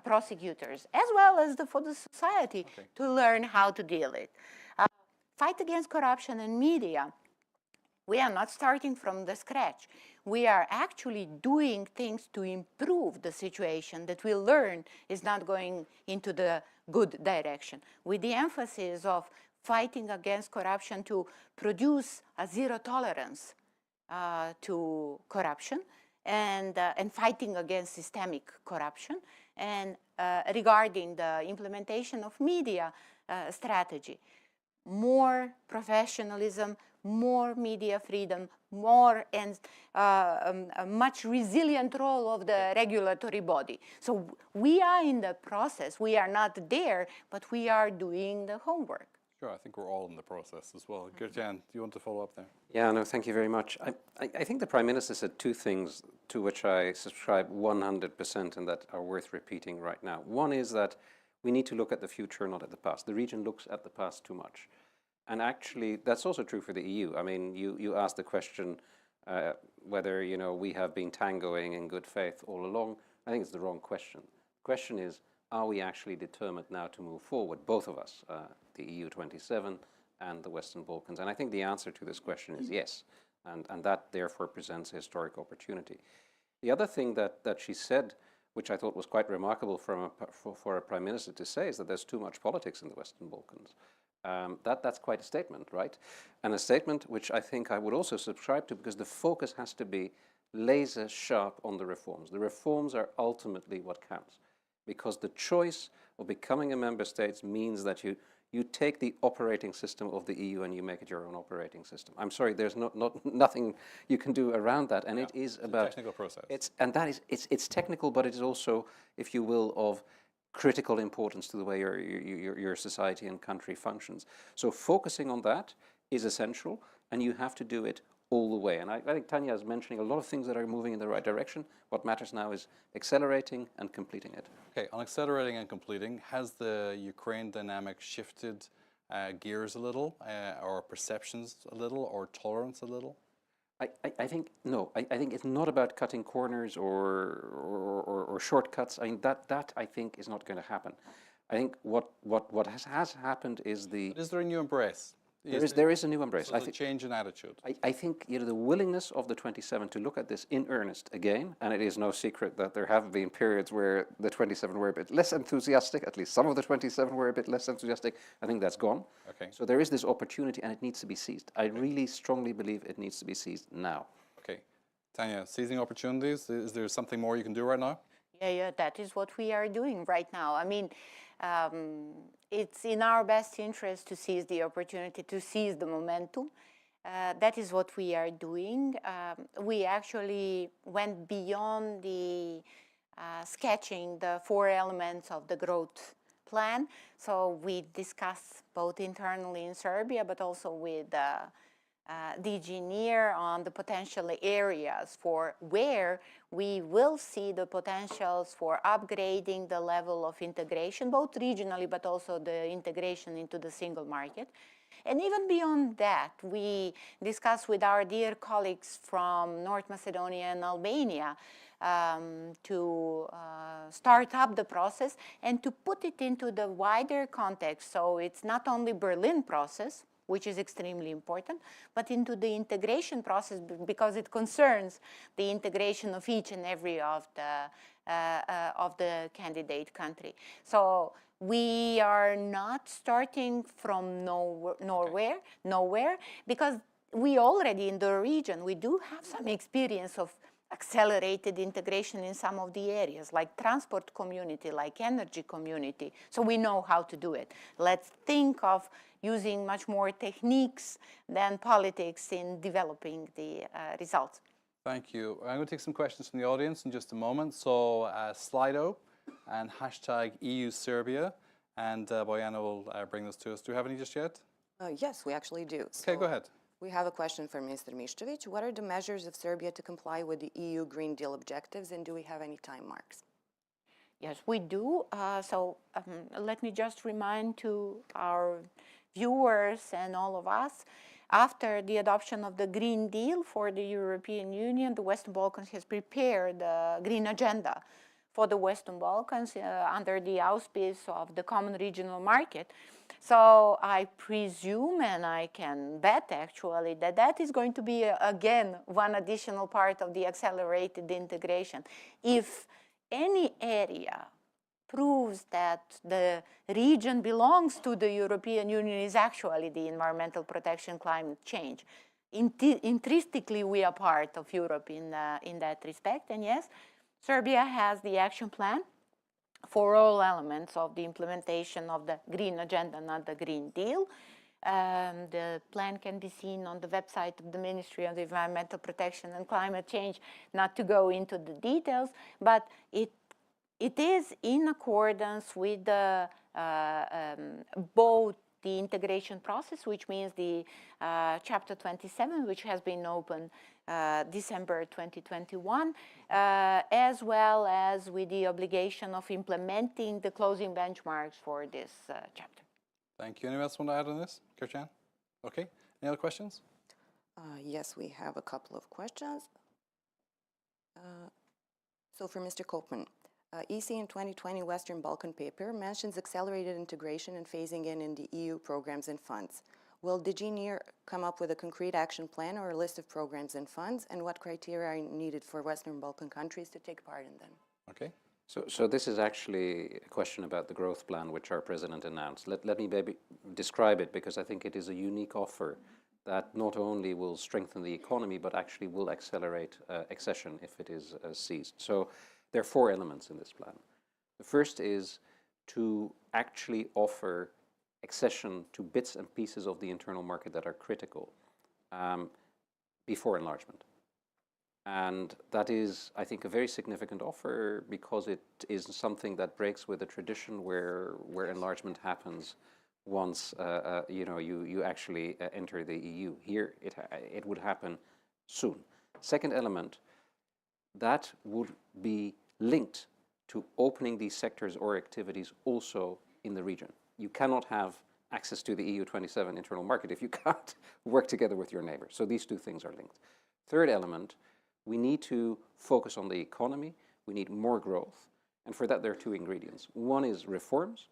prosecutors, as well as for the society to learn how to deal it. Fight against corruption in media. We are not starting from the scratch. We are actually doing things to improve the situation that we learn is not going into the good direction, with the emphasis of fighting against corruption to produce a zero tolerance to corruption, and fighting against systemic corruption, and regarding the implementation of media strategy. More professionalism, more media freedom, more and a much resilient role of the regulatory body. So we are in the process. We are not there, but we are doing the homework. Sure, I think we're all in the process as well. Gert-Jan, do you want to follow up there? Yeah, no, thank you very much. I think the Prime Minister said two things to which I subscribe 100% and that are worth repeating right now. One is that we need to look at the future, not at the past. The region looks at the past too much. And actually, that's also true for the EU. I mean, you asked the question whether, you know, we have been tangoing in good faith all along. I think it's the wrong question. The question is, are we actually determined now to move forward, both of us, the EU 27 and the Western Balkans? And I think the answer to this question is yes. And that, therefore, presents a historic opportunity. The other thing that she said, which I thought was quite remarkable for a Prime Minister to say, is that there's too much politics in the Western Balkans. That's quite a statement, right? And a statement which I think I would also subscribe to, because the focus has to be laser sharp on the reforms. The reforms are ultimately what counts, because the choice of becoming a member state means that you take the operating system of the EU and you make it your own operating system. I'm sorry, there's nothing you can do around that, and it is about a technical process. It's technical, but it is also, if you will, of critical importance to the way your society and country functions. So focusing on that is essential, and you have to do it all the way. And I think Tanya is mentioning a lot of things that are moving in the right direction. What matters now is accelerating and completing it. Okay, on accelerating and completing, has the Ukraine dynamic shifted gears a little, or perceptions a little, or tolerance a little? I think no. I think it's not about cutting corners or shortcuts. I mean that I think is not going to happen. I think what has happened is the. But is there a new embrace? There is a new embrace. So I think change in attitude. I think, you know, the willingness of the 27 to look at this in earnest again, and it is no secret that there have been periods where the 27 were a bit less enthusiastic. At least some of the 27 were a bit less enthusiastic. I think that's gone. Okay. So there is this opportunity, and it needs to be seized. I really strongly believe it needs to be seized now. Okay, Tanya, seizing opportunities. Is there something more you can do right now? Yeah, that is what we are doing right now. I mean, it's in our best interest to seize the opportunity, to seize the momentum. That is what we are doing. We actually went beyond the sketching the 4 elements of the growth plan. So we discussed both internally in Serbia, but also with DG NEAR on the potential areas for where we will see the potentials for upgrading the level of integration, both regionally, but also the integration into the single market. And even beyond that, we discussed with our dear colleagues from North Macedonia and Albania to start up the process and to put it into the wider context. So it's not only Berlin process, which is extremely important, but into the integration process, because it concerns the integration of each and every of the candidate country. So we are not starting from nowhere, because we already in the region, we do have some experience of accelerated integration in some of the areas, like transport community, like energy community. So we know how to do it. Let's think of using much more techniques than politics in developing the results. Thank you. I'm going to take some questions from the audience in just a moment. So Slido and hashtag EU Serbia, and Bojana will bring this to us. Do you have any just yet? Yes, we actually do. Okay, go ahead. We have a question for Mr. Miščević. What are the measures of Serbia to comply with the EU Green Deal objectives, and do we have any time marks? Yes, we do. Let me just remind to our viewers and all of us, after the adoption of the Green Deal for the European Union, the Western Balkans has prepared a green agenda for the Western Balkans under the auspice of the Common Regional Market. So I presume, and I can bet actually, that that is going to be, again, one additional part of the accelerated integration. If any area proves that the region belongs to the European Union is actually the environmental protection, climate change. Intrinsically, we are part of Europe in that respect. And yes, Serbia has the action plan for all elements of the implementation of the Green Agenda, not the Green Deal. The plan can be seen on the website of the Ministry of Environmental Protection and Climate Change, not to go into the details, but it is in accordance with the, both the integration process, which means the Chapter 27, which has been opened December 2021, as well as with the obligation of implementing the closing benchmarks for this chapter. Thank you. Anyone else want to add on this? Kirchan? Okay. Any other questions? Yes, we have a couple of questions. So for Mr. Koopman, EC in 2020 Western Balkan paper mentions accelerated integration and phasing in the EU programs and funds. Will DG come up with a concrete action plan or a list of programs and funds, and what criteria are needed for Western Balkan countries to take part in them? Okay. So this is actually a question about the growth plan which our president announced. Let me maybe describe it, because I think it is a unique offer that not only will strengthen the economy, but actually will accelerate accession if it is seized. So there are 4 elements in this plan. The first is to actually offer accession to bits and pieces of the internal market that are critical before enlargement. And that is, I think, a very significant offer, because it is something that breaks with a tradition where enlargement happens once you actually enter the EU. Here, it would happen soon. Second element, that would be linked to opening these sectors or activities also in the region. You cannot have access to the EU 27 internal market if you can't work together with your neighbor. So these 2 things are linked. Third element, we need to focus on the economy. We need more growth. And for that, there are 2 ingredients. One is reforms,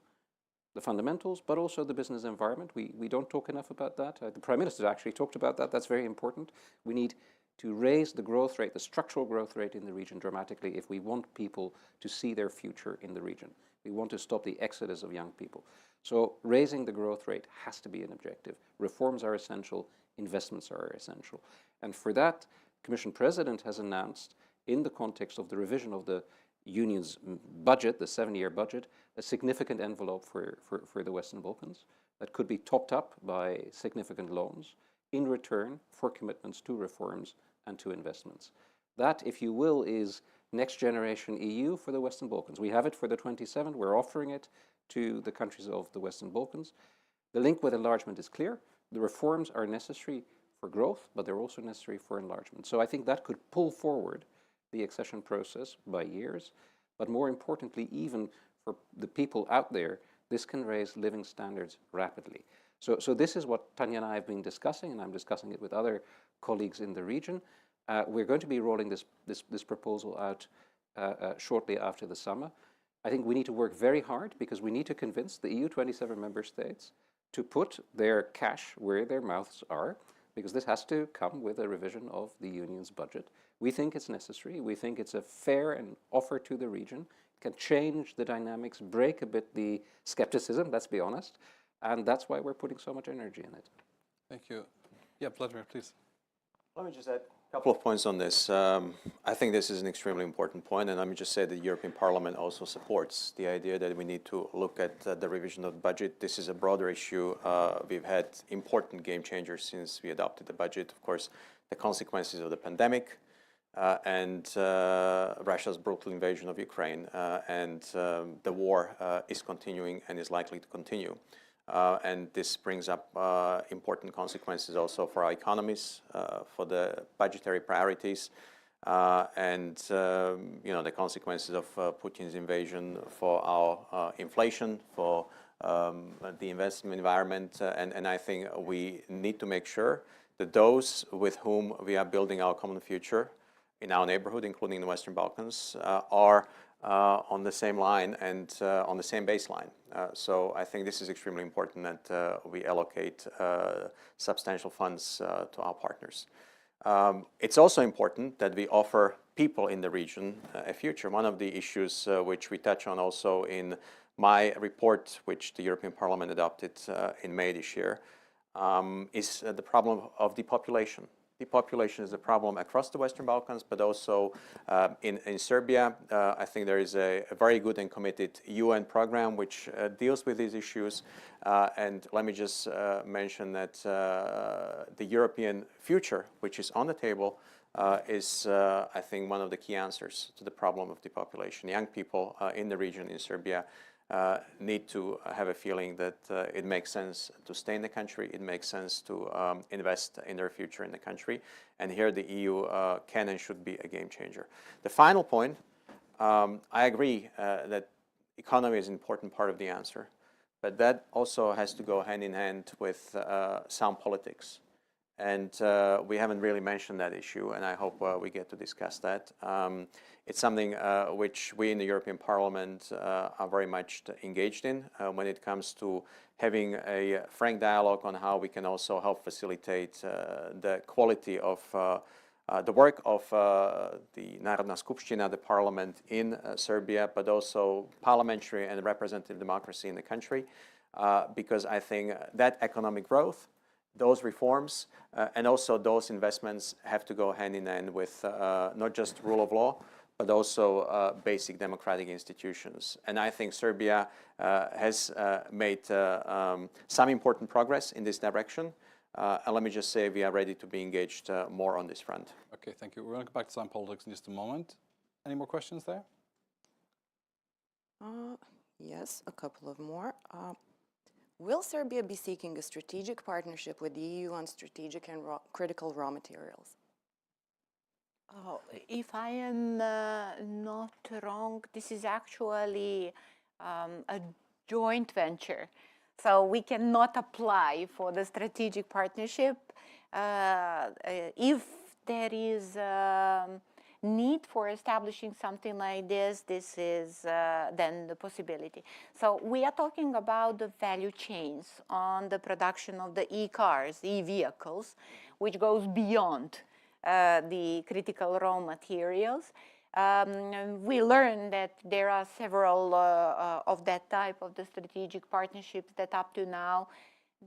the fundamentals, but also the business environment. We don't talk enough about that. The Prime Minister actually talked about that. That's very important. We need to raise the growth rate, the structural growth rate in the region dramatically if we want people to see their future in the region. We want to stop the exodus of young people. So raising the growth rate has to be an objective. Reforms are essential. Investments are essential. And for that, Commission President has announced, in the context of the revision of the Union's budget, the 7-year budget, a significant envelope for the Western Balkans that could be topped up by significant loans in return for commitments to reforms and to investments. That, if you will, is next generation EU for the Western Balkans. We have it for the 27. We're offering it to the countries of the Western Balkans. The link with enlargement is clear. The reforms are necessary for growth, but they're also necessary for enlargement. So I think that could pull forward the accession process by years, but more importantly, even for the people out there, this can raise living standards rapidly. So this is what Tanya and I have been discussing, and I'm discussing it with other colleagues in the region. We're going to be rolling this proposal out shortly after the summer. I think we need to work very hard, because we need to convince the EU 27 member states to put their cash where their mouths are, because this has to come with a revision of the Union's budget. We think it's necessary. We think it's a fair and offer to the region. It can change the dynamics, break a bit the skepticism, let's be honest, and that's why we're putting so much energy in it. Thank you. Yeah, Vladimir, please. Let me just add a couple of points on this. I think this is an extremely important point, and let me just say the European Parliament also supports the idea that we need to look at the revision of the budget. This is a broader issue. We've had important game changers since we adopted the budget. Of course, the consequences of the pandemic and Russia's brutal invasion of Ukraine, and the war is continuing and is likely to continue. And this brings up important consequences also for our economies, for the budgetary priorities, and the consequences of Putin's invasion for our inflation, for the investment environment. And I think we need to make sure that those with whom we are building our common future in our neighborhood, including the Western Balkans, are on the same line and on the same baseline. So I think this is extremely important that we allocate substantial funds to our partners. It's also important that we offer people in the region a future. One of the issues which we touch on also in my report, which the European Parliament adopted in May this year, is the problem of depopulation. depopulation is a problem across the Western Balkans, but also in Serbia. I think there is a very good and committed UN program which deals with these issues. And let me just mention that the European future, which is on the table, is, I think, one of the key answers to the problem of depopulation. Young people in the region in Serbia need to have a feeling that it makes sense to stay in the country, it makes sense to invest in their future in the country, and here the EU can and should be a game changer. The final point, I agree that economy is an important part of the answer, but that also has to go hand in hand with sound politics. And we haven't really mentioned that issue, and I hope we get to discuss that. It's something which we in the European Parliament are very much engaged in when it comes to having a frank dialogue on how we can also help facilitate the quality of the work of the Narodna Skupština, the parliament in Serbia, but also parliamentary and representative democracy in the country, because I think that economic growth, those reforms, and also those investments have to go hand in hand with not just rule of law, but also basic democratic institutions. And I think Serbia has made some important progress in this direction. And let me just say we are ready to be engaged more on this front. Okay, thank you. We're going to go back to sound politics in just a moment. Any more questions there? Yes, a couple of more. Will Serbia be seeking a strategic partnership with the EU on strategic and critical raw materials? Oh, if I am not wrong, this is actually a joint venture. So we cannot apply for the strategic partnership. If there is need for establishing something like this, this is then the possibility. So we are talking about the value chains on the production of the e-cars, e-vehicles, which goes beyond the critical raw materials. We learned that there are several of that type of the strategic partnerships that up to now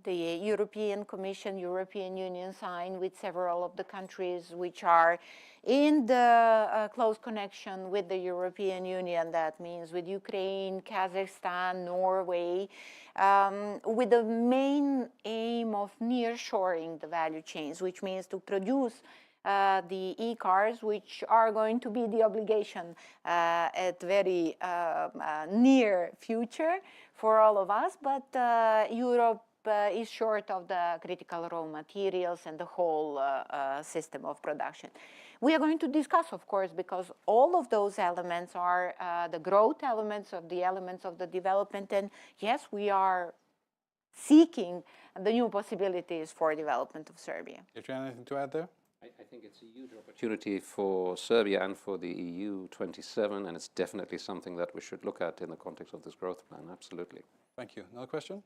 the European Commission, European Union signed with several of the countries which are in the close connection with the European Union. That means with Ukraine, Kazakhstan, Norway, with the main aim of nearshoring the value chains, which means to produce the e-cars, which are going to be the obligation at very near future for all of us, but Europe is short of the critical raw materials and the whole system of production. We are going to discuss, of course, because all of those elements are the growth elements of the development, and yes, we are seeking the new possibilities for development of Serbia. Is there anything to add there? I think it's a huge opportunity for Serbia and for the EU 27, and it's definitely something that we should look at in the context of this growth plan, absolutely. Thank you. Another question?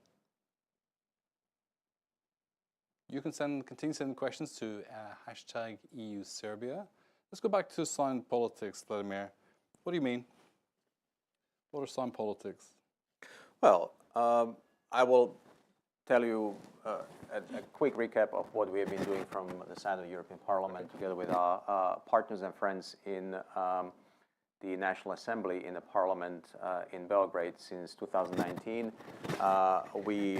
You can continue sending questions to hashtag EU Serbia. Let's go back to sound politics, Vladimir. What do you mean? What are sound politics? Well, I will tell you a quick recap of what we have been doing from the side of the European Parliament together with our partners and friends in the National Assembly in the Parliament in Belgrade since 2019. We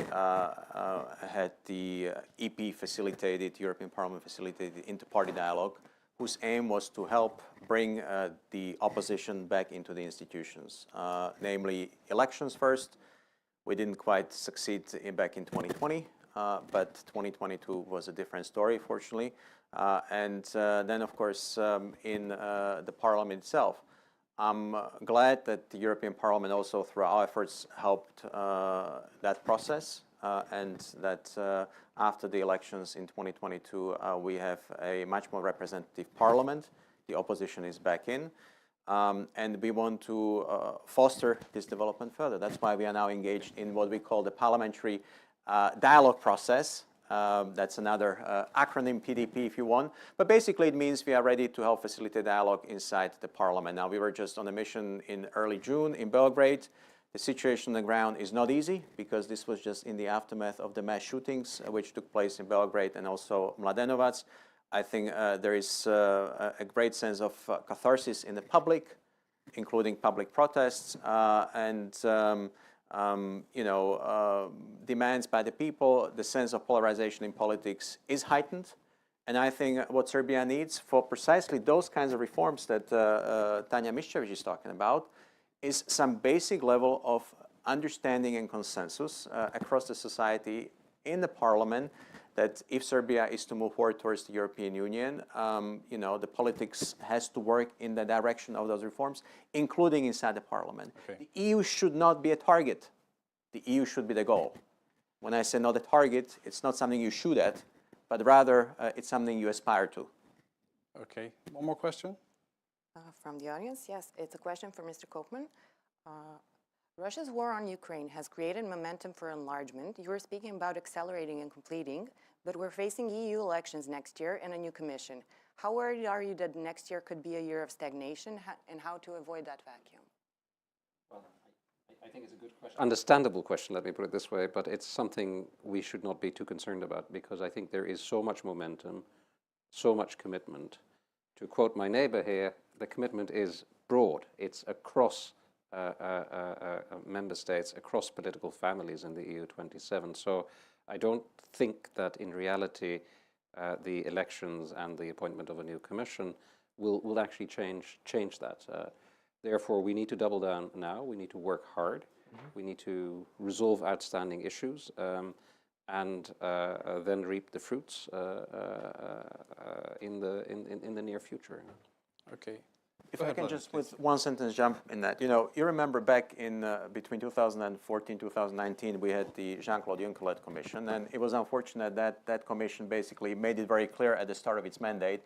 had the EP facilitated, European Parliament facilitated inter-party dialogue, whose aim was to help bring the opposition back into the institutions, namely elections first. We didn't quite succeed back in 2020, but 2022 was a different story, fortunately. And then, of course, in the Parliament itself, I'm glad that the European Parliament also, through our efforts, helped that process, and that after the elections in 2022, we have a much more representative Parliament. The opposition is back in. And we want to foster this development further. That's why we are now engaged in what we call the parliamentary dialogue process. That's another acronym, PDP, if you want. But basically, it means we are ready to help facilitate dialogue inside the parliament. Now, we were just on a mission in early June in Belgrade. The situation on the ground is not easy because this was just in the aftermath of the mass shootings which took place in Belgrade and also Mladenovac. I think there is a great sense of catharsis in the public, including public protests and demands by the people. The sense of polarization in politics is heightened. And I think what Serbia needs for precisely those kinds of reforms that Tanja Miščević is talking about is some basic level of understanding and consensus across the society, in the parliament, that if Serbia is to move forward towards the European Union, the politics has to work in the direction of those reforms, including inside the parliament. Okay. The EU should not be a target. The EU should be the goal. When I say not a target, it's not something you shoot at, but rather it's something you aspire to. Okay, one more question? From the audience, yes, it's a question for Mr. Kopman. Russia's war on Ukraine has created momentum for enlargement. You were speaking about accelerating and completing, but we're facing EU elections next year and a new commission. How worried are you that next year could be a year of stagnation, and how to avoid that vacuum? Well, I think it's a good question. Understandable question, let me put it this way, but it's something we should not be too concerned about, because I think there is so much momentum, so much commitment. To quote my neighbor here, the commitment is broad. It's across member states, across political families in the EU 27. So I don't think that in reality the elections and the appointment of a new commission will actually change that. Therefore, we need to double down now. We need to work hard. We need to resolve outstanding issues and then reap the fruits in the near future. Okay. If I can just with one sentence jump in that. You remember back in between 2014 2019, we had the Jean-Claude Juncker-led commission, and it was unfortunate that that commission basically made it very clear at the start of its mandate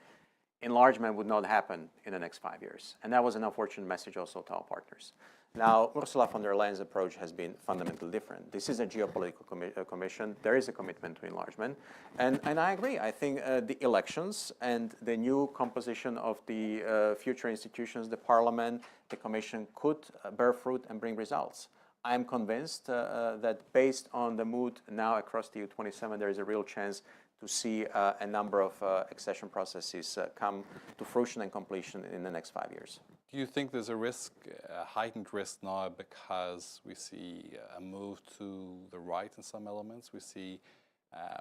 enlargement would not happen in the next 5 years. And that was an unfortunate message also to our partners. Now, Ursula von der Leyen's approach has been fundamentally different. This is a geopolitical commission. There is a commitment to enlargement. And I agree. I think the elections and the new composition of the future institutions, the parliament, the commission, could bear fruit and bring results. I am convinced that based on the mood now across the EU27, there is a real chance to see a number of accession processes come to fruition and completion in the next 5 years. Do you think there's a risk, a heightened risk now, because we see a move to the right in some elements? We see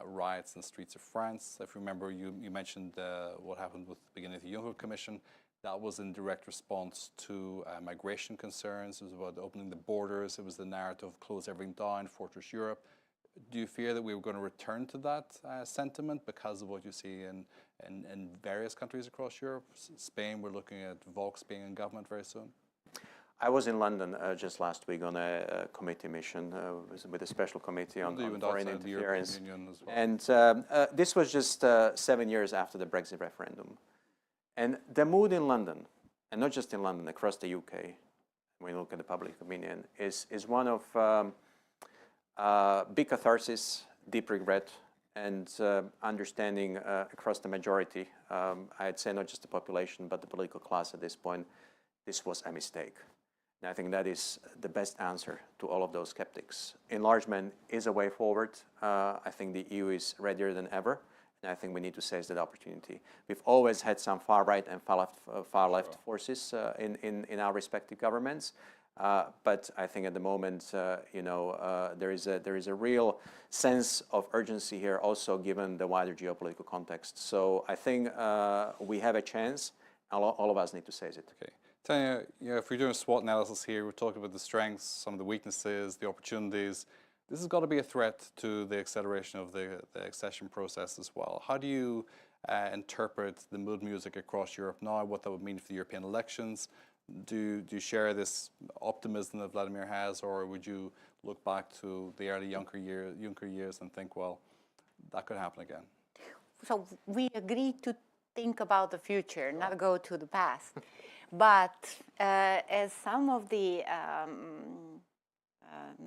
riots in the streets of France. If you remember, you mentioned what happened with the beginning of the Juncker Commission. That was in direct response to migration concerns. It was about opening the borders. It was the narrative of close everything down, Fortress Europe. Do you fear that we were going to return to that sentiment because of what you see in various countries across Europe? Spain, we're looking at Vox being in government very soon. I was in London just last week on a committee mission with a special committee on foreign interference. Well. And this was just 7 years after the Brexit referendum. And the mood in London, and not just in London, across the UK, when you look at the public opinion, is one of big catharsis, deep regret, and understanding across the majority, I'd say not just the population, but the political class at this point, this was a mistake. And I think that is the best answer to all of those skeptics. Enlargement is a way forward. I think the EU is readier than ever, and I think we need to seize that opportunity. We've always had some far right and far left forces in our respective governments. But I think at the moment, there is a real sense of urgency here, also given the wider geopolitical context. So I think we have a chance. All of us need to seize it. Okay. Tanja, if we're doing a SWOT analysis here, we're talking about the strengths, some of the weaknesses, the opportunities. This has got to be a threat to the acceleration of the accession process as well. How do you interpret the mood music across Europe now, what that would mean for the European elections? Do you share this optimism that Vladimir has, or would you look back to the early Juncker years and think, well, that could happen again? So we agree to think about the future, not go to the past. But as some of the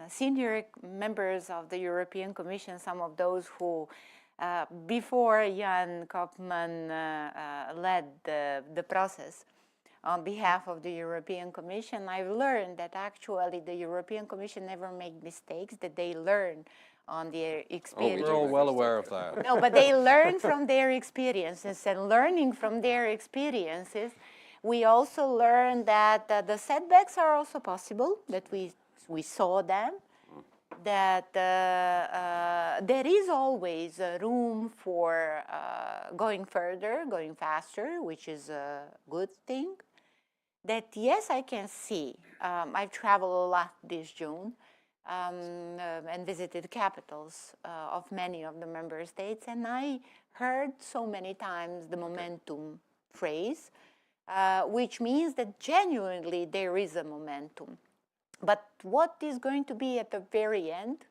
senior members of the European Commission, some of those who before Jan Koopman led the process, on behalf of the European Commission, I've learned that actually the European Commission never made mistakes, that they learn on their Oh, experience. we're all well aware of that. No, but they learn from their experiences, and learning from their experiences, we also learn that the setbacks are also possible, that we saw them, that there is always room for going further, going faster, which is a good thing. That yes, I can see. I've traveled a lot this June and visited capitals of many of the member states, and I heard so many times the momentum phrase, which means that genuinely there is a momentum. But what is going to be at the very end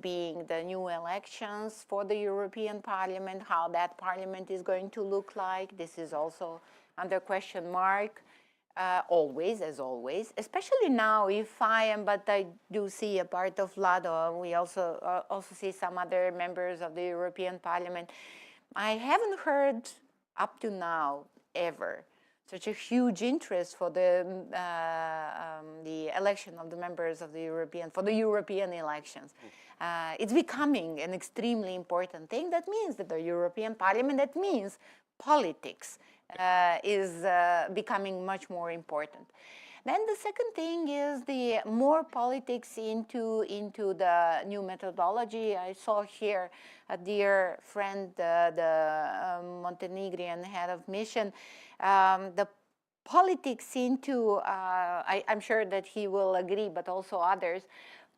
being the new elections for the European Parliament, how that parliament is going to look like, this is also under question mark, always, as always, especially now but I do see a part of Vlado, we also see some other members of the European Parliament. I haven't heard up to now ever such a huge interest for the election of the members of the European elections. It's becoming an extremely important thing. That means that the European Parliament, that means politics is becoming much more important. Then the second thing is the more politics into the new methodology. I saw here a dear friend, the Montenegrin head of mission, the politics into, I'm sure that he will agree, but also others,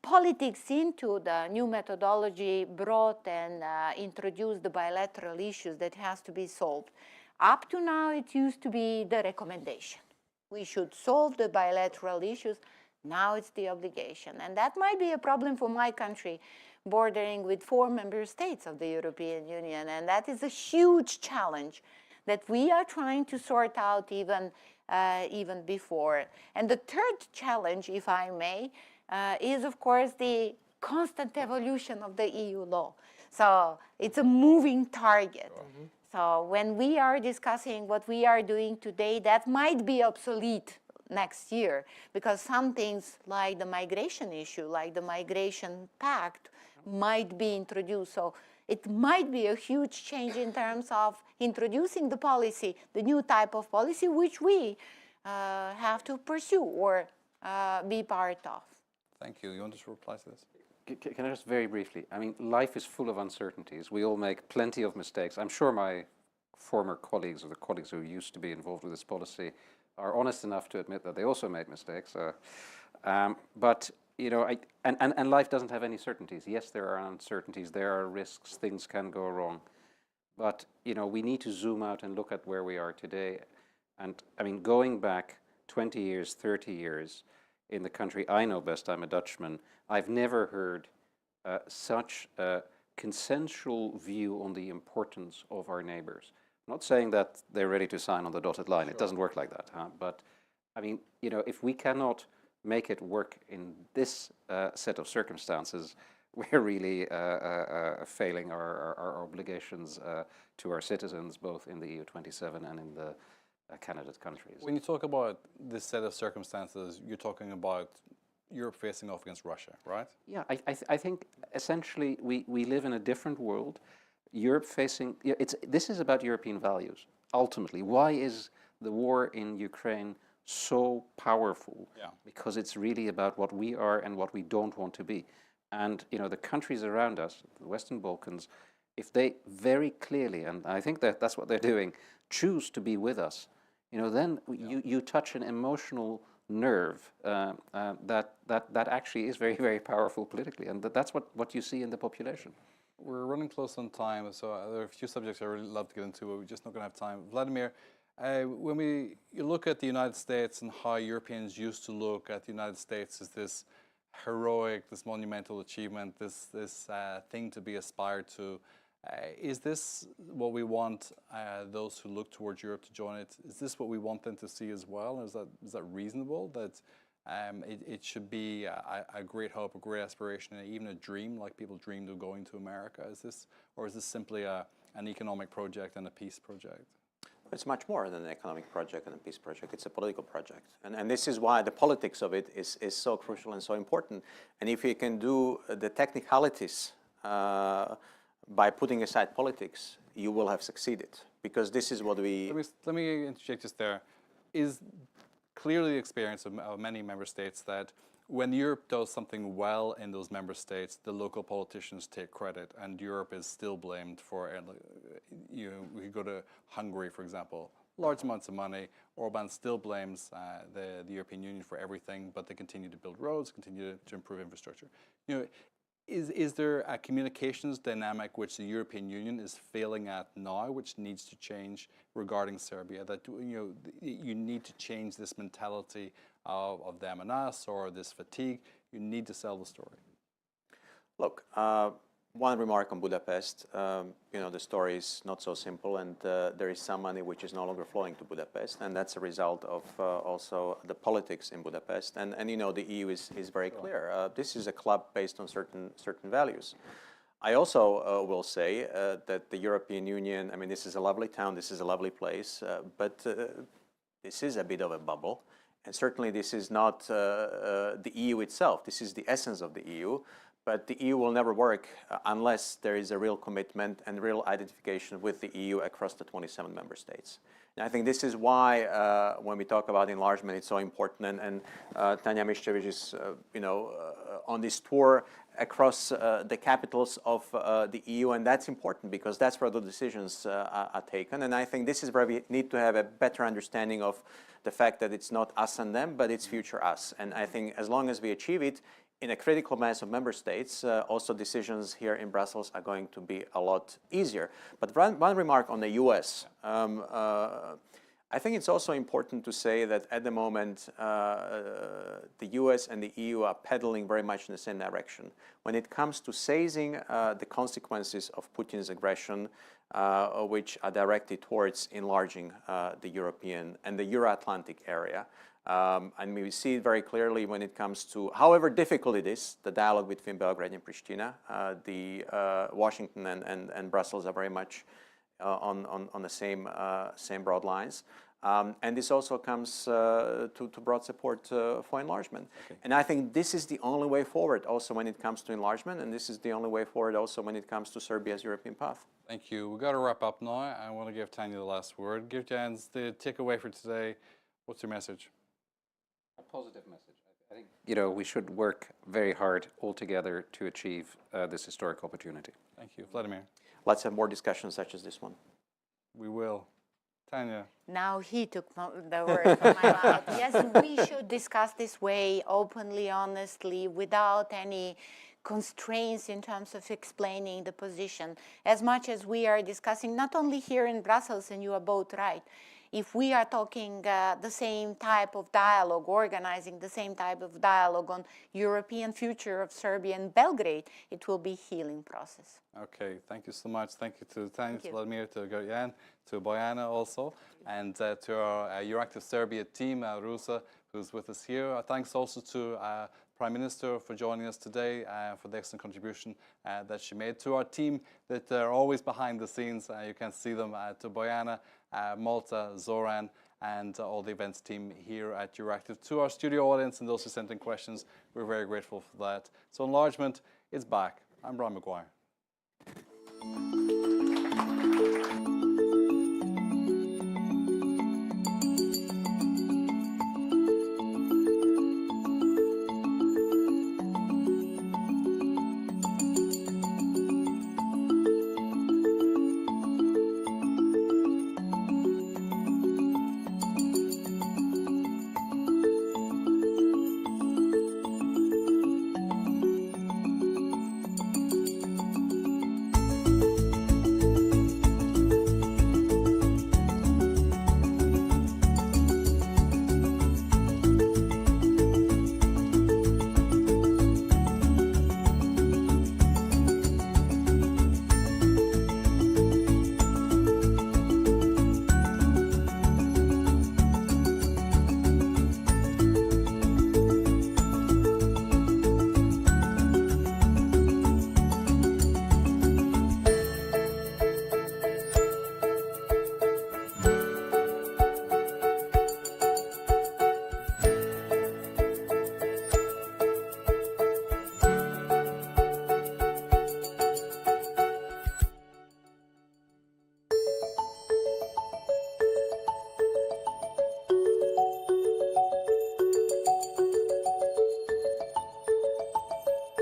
politics into the new methodology brought and introduced the bilateral issues that has to be solved. Up to now, it used to be the recommendation. We should solve the bilateral issues. Now it's the obligation. And that might be a problem for my country, bordering with 4 member states of the European Union. And that is a huge challenge that we are trying to sort out even before. And the third challenge, if I may, is, of course, the constant evolution of the EU law. So it's a moving target. Mm-hmm. So when we are discussing what we are doing today, that might be obsolete next year, because some things like the migration issue, like the migration pact, might be introduced. So it might be a huge change in terms of introducing the policy, the new type of policy, which we have to pursue or be part of. Thank you. You want to reply to this? Can I just very briefly? I mean, life is full of uncertainties. We all make plenty of mistakes. I'm sure my former colleagues, or the colleagues who used to be involved with this policy, are honest enough to admit that they also made mistakes. But you know, and life doesn't have any certainties. Yes, there are uncertainties. There are risks. Things can go wrong. But you know, we need to zoom out and look at where we are today. And I mean, going back 20 years, 30 years. In the country I know best, I'm a Dutchman, I've never heard such a consensual view on the importance of our neighbors. I'm not saying that they're ready to sign on the dotted line. Sure. It doesn't work like that. But I mean, you know, if we cannot make it work in this set of circumstances, we're really failing our obligations to our citizens, both in the EU 27 and in the candidate countries. When you talk about this set of circumstances, you're talking about Europe facing off against Russia, right? Yeah, I think essentially we live in a different world. Europe facing, this is about European values, ultimately. Why is the war in Ukraine so powerful? Yeah. Because it's really about what we are and what we don't want to be. And you know, the countries around us, the Western Balkans, if they very clearly, and I think that's what they're doing, choose to be with us, you know, then you touch an emotional nerve that actually is very, very powerful politically, and that's what you see in the population. We're running close on time, so there are a few subjects I really love to get into, but we're just not going to have time. Vladimir, when you look at the United States and how Europeans used to look at the United States as this heroic, this monumental achievement, this thing to be aspired to, is this what we want those who look towards Europe to join it? Is this what we want them to see as well? Is that reasonable, that it should be a great hope, a great aspiration, and even a dream, like people dreamed of going to America? Or is this simply an economic project and a peace project? it's much more than an economic project and a peace project. It's a political project. And this is why the politics of it is so crucial and so important. And if you can do the technicalities by putting aside politics, you will have succeeded. Because this is what we... Let me interject just there. Is clearly the experience of many member states that when Europe does something well in those member states, the local politicians take credit, and Europe is still blamed for, we go to Hungary, for example, large amounts of money. Orban still blames the European Union for everything, but they continue to build roads, continue to improve infrastructure. Is there a communications dynamic which the European Union is failing at now, which needs to change regarding Serbia? That you need to change this mentality of them and us, or this fatigue. You need to sell the story. Look, one remark on Budapest. The story is not so simple, and there is some money which is no longer flowing to Budapest, and that's a result of also the politics in Budapest. And the EU is very clear. This is a club based on certain values. I also will say that the European Union, I mean, this is a lovely town, this is a lovely place, but this is a bit of a bubble. And certainly this is not the EU itself. This is the essence of the EU. But the EU will never work unless there is a real commitment and real identification with the EU across the 27 member states. And I think this is why when we talk about enlargement, it's so important. And Tanja Miščević is, on this tour across the capitals of the EU, and that's important because that's where the decisions are taken. And I think this is where we need to have a better understanding of the fact that it's not us and them, but it's future us. And I think as long as we achieve it, in a critical mass of member states, also decisions here in Brussels are going to be a lot easier. But one remark on the US. I think it's also important to say that at the moment, the US and the EU are pedaling very much in the same direction. When it comes to seizing the consequences of Putin's aggression, which are directed towards enlarging the European and the Euro-Atlantic area, and we see it very clearly when it comes to, however difficult it is, the dialogue between Belgrade and Pristina. Washington and Brussels are very much on the same broad lines. And this also comes to broad support for enlargement. Okay. And I think this is the only way forward also when it comes to enlargement, and this is the only way forward also when it comes to Serbia's European path. Thank you. We've got to wrap up now. I want to give Tanja the last word. Give Jens the takeaway for today. What's your message? A positive message. I think, we should work very hard all together to achieve this historic opportunity. Thank you. Vladimir? Let's have more discussions such as this one. We will. Tanja? Now he took the word from my mouth. Yes, we should discuss this way, openly, honestly, without any constraints in terms of explaining the position. As much as we are discussing, not only here in Brussels, and you are both right, if we are talking the same type of dialogue, organizing the same type of dialogue on European future of Serbia and Belgrade, it will be a healing process. Okay, thank you so much. Thank you to Tanja, to Vladimir, to Gorjan, to Bojana also, and to our Euractiv Serbia team, Rusa, who's with us here. Thanks also to Prime Minister for joining us today, for the excellent contribution that she made. To our team that are always behind the scenes, you can see them, to Bojana, Malta, Zoran, and all the events team here at Euractiv. To our studio audience and those who sent in questions, we're very grateful for that. So enlargement is back. I'm Brian Maguire.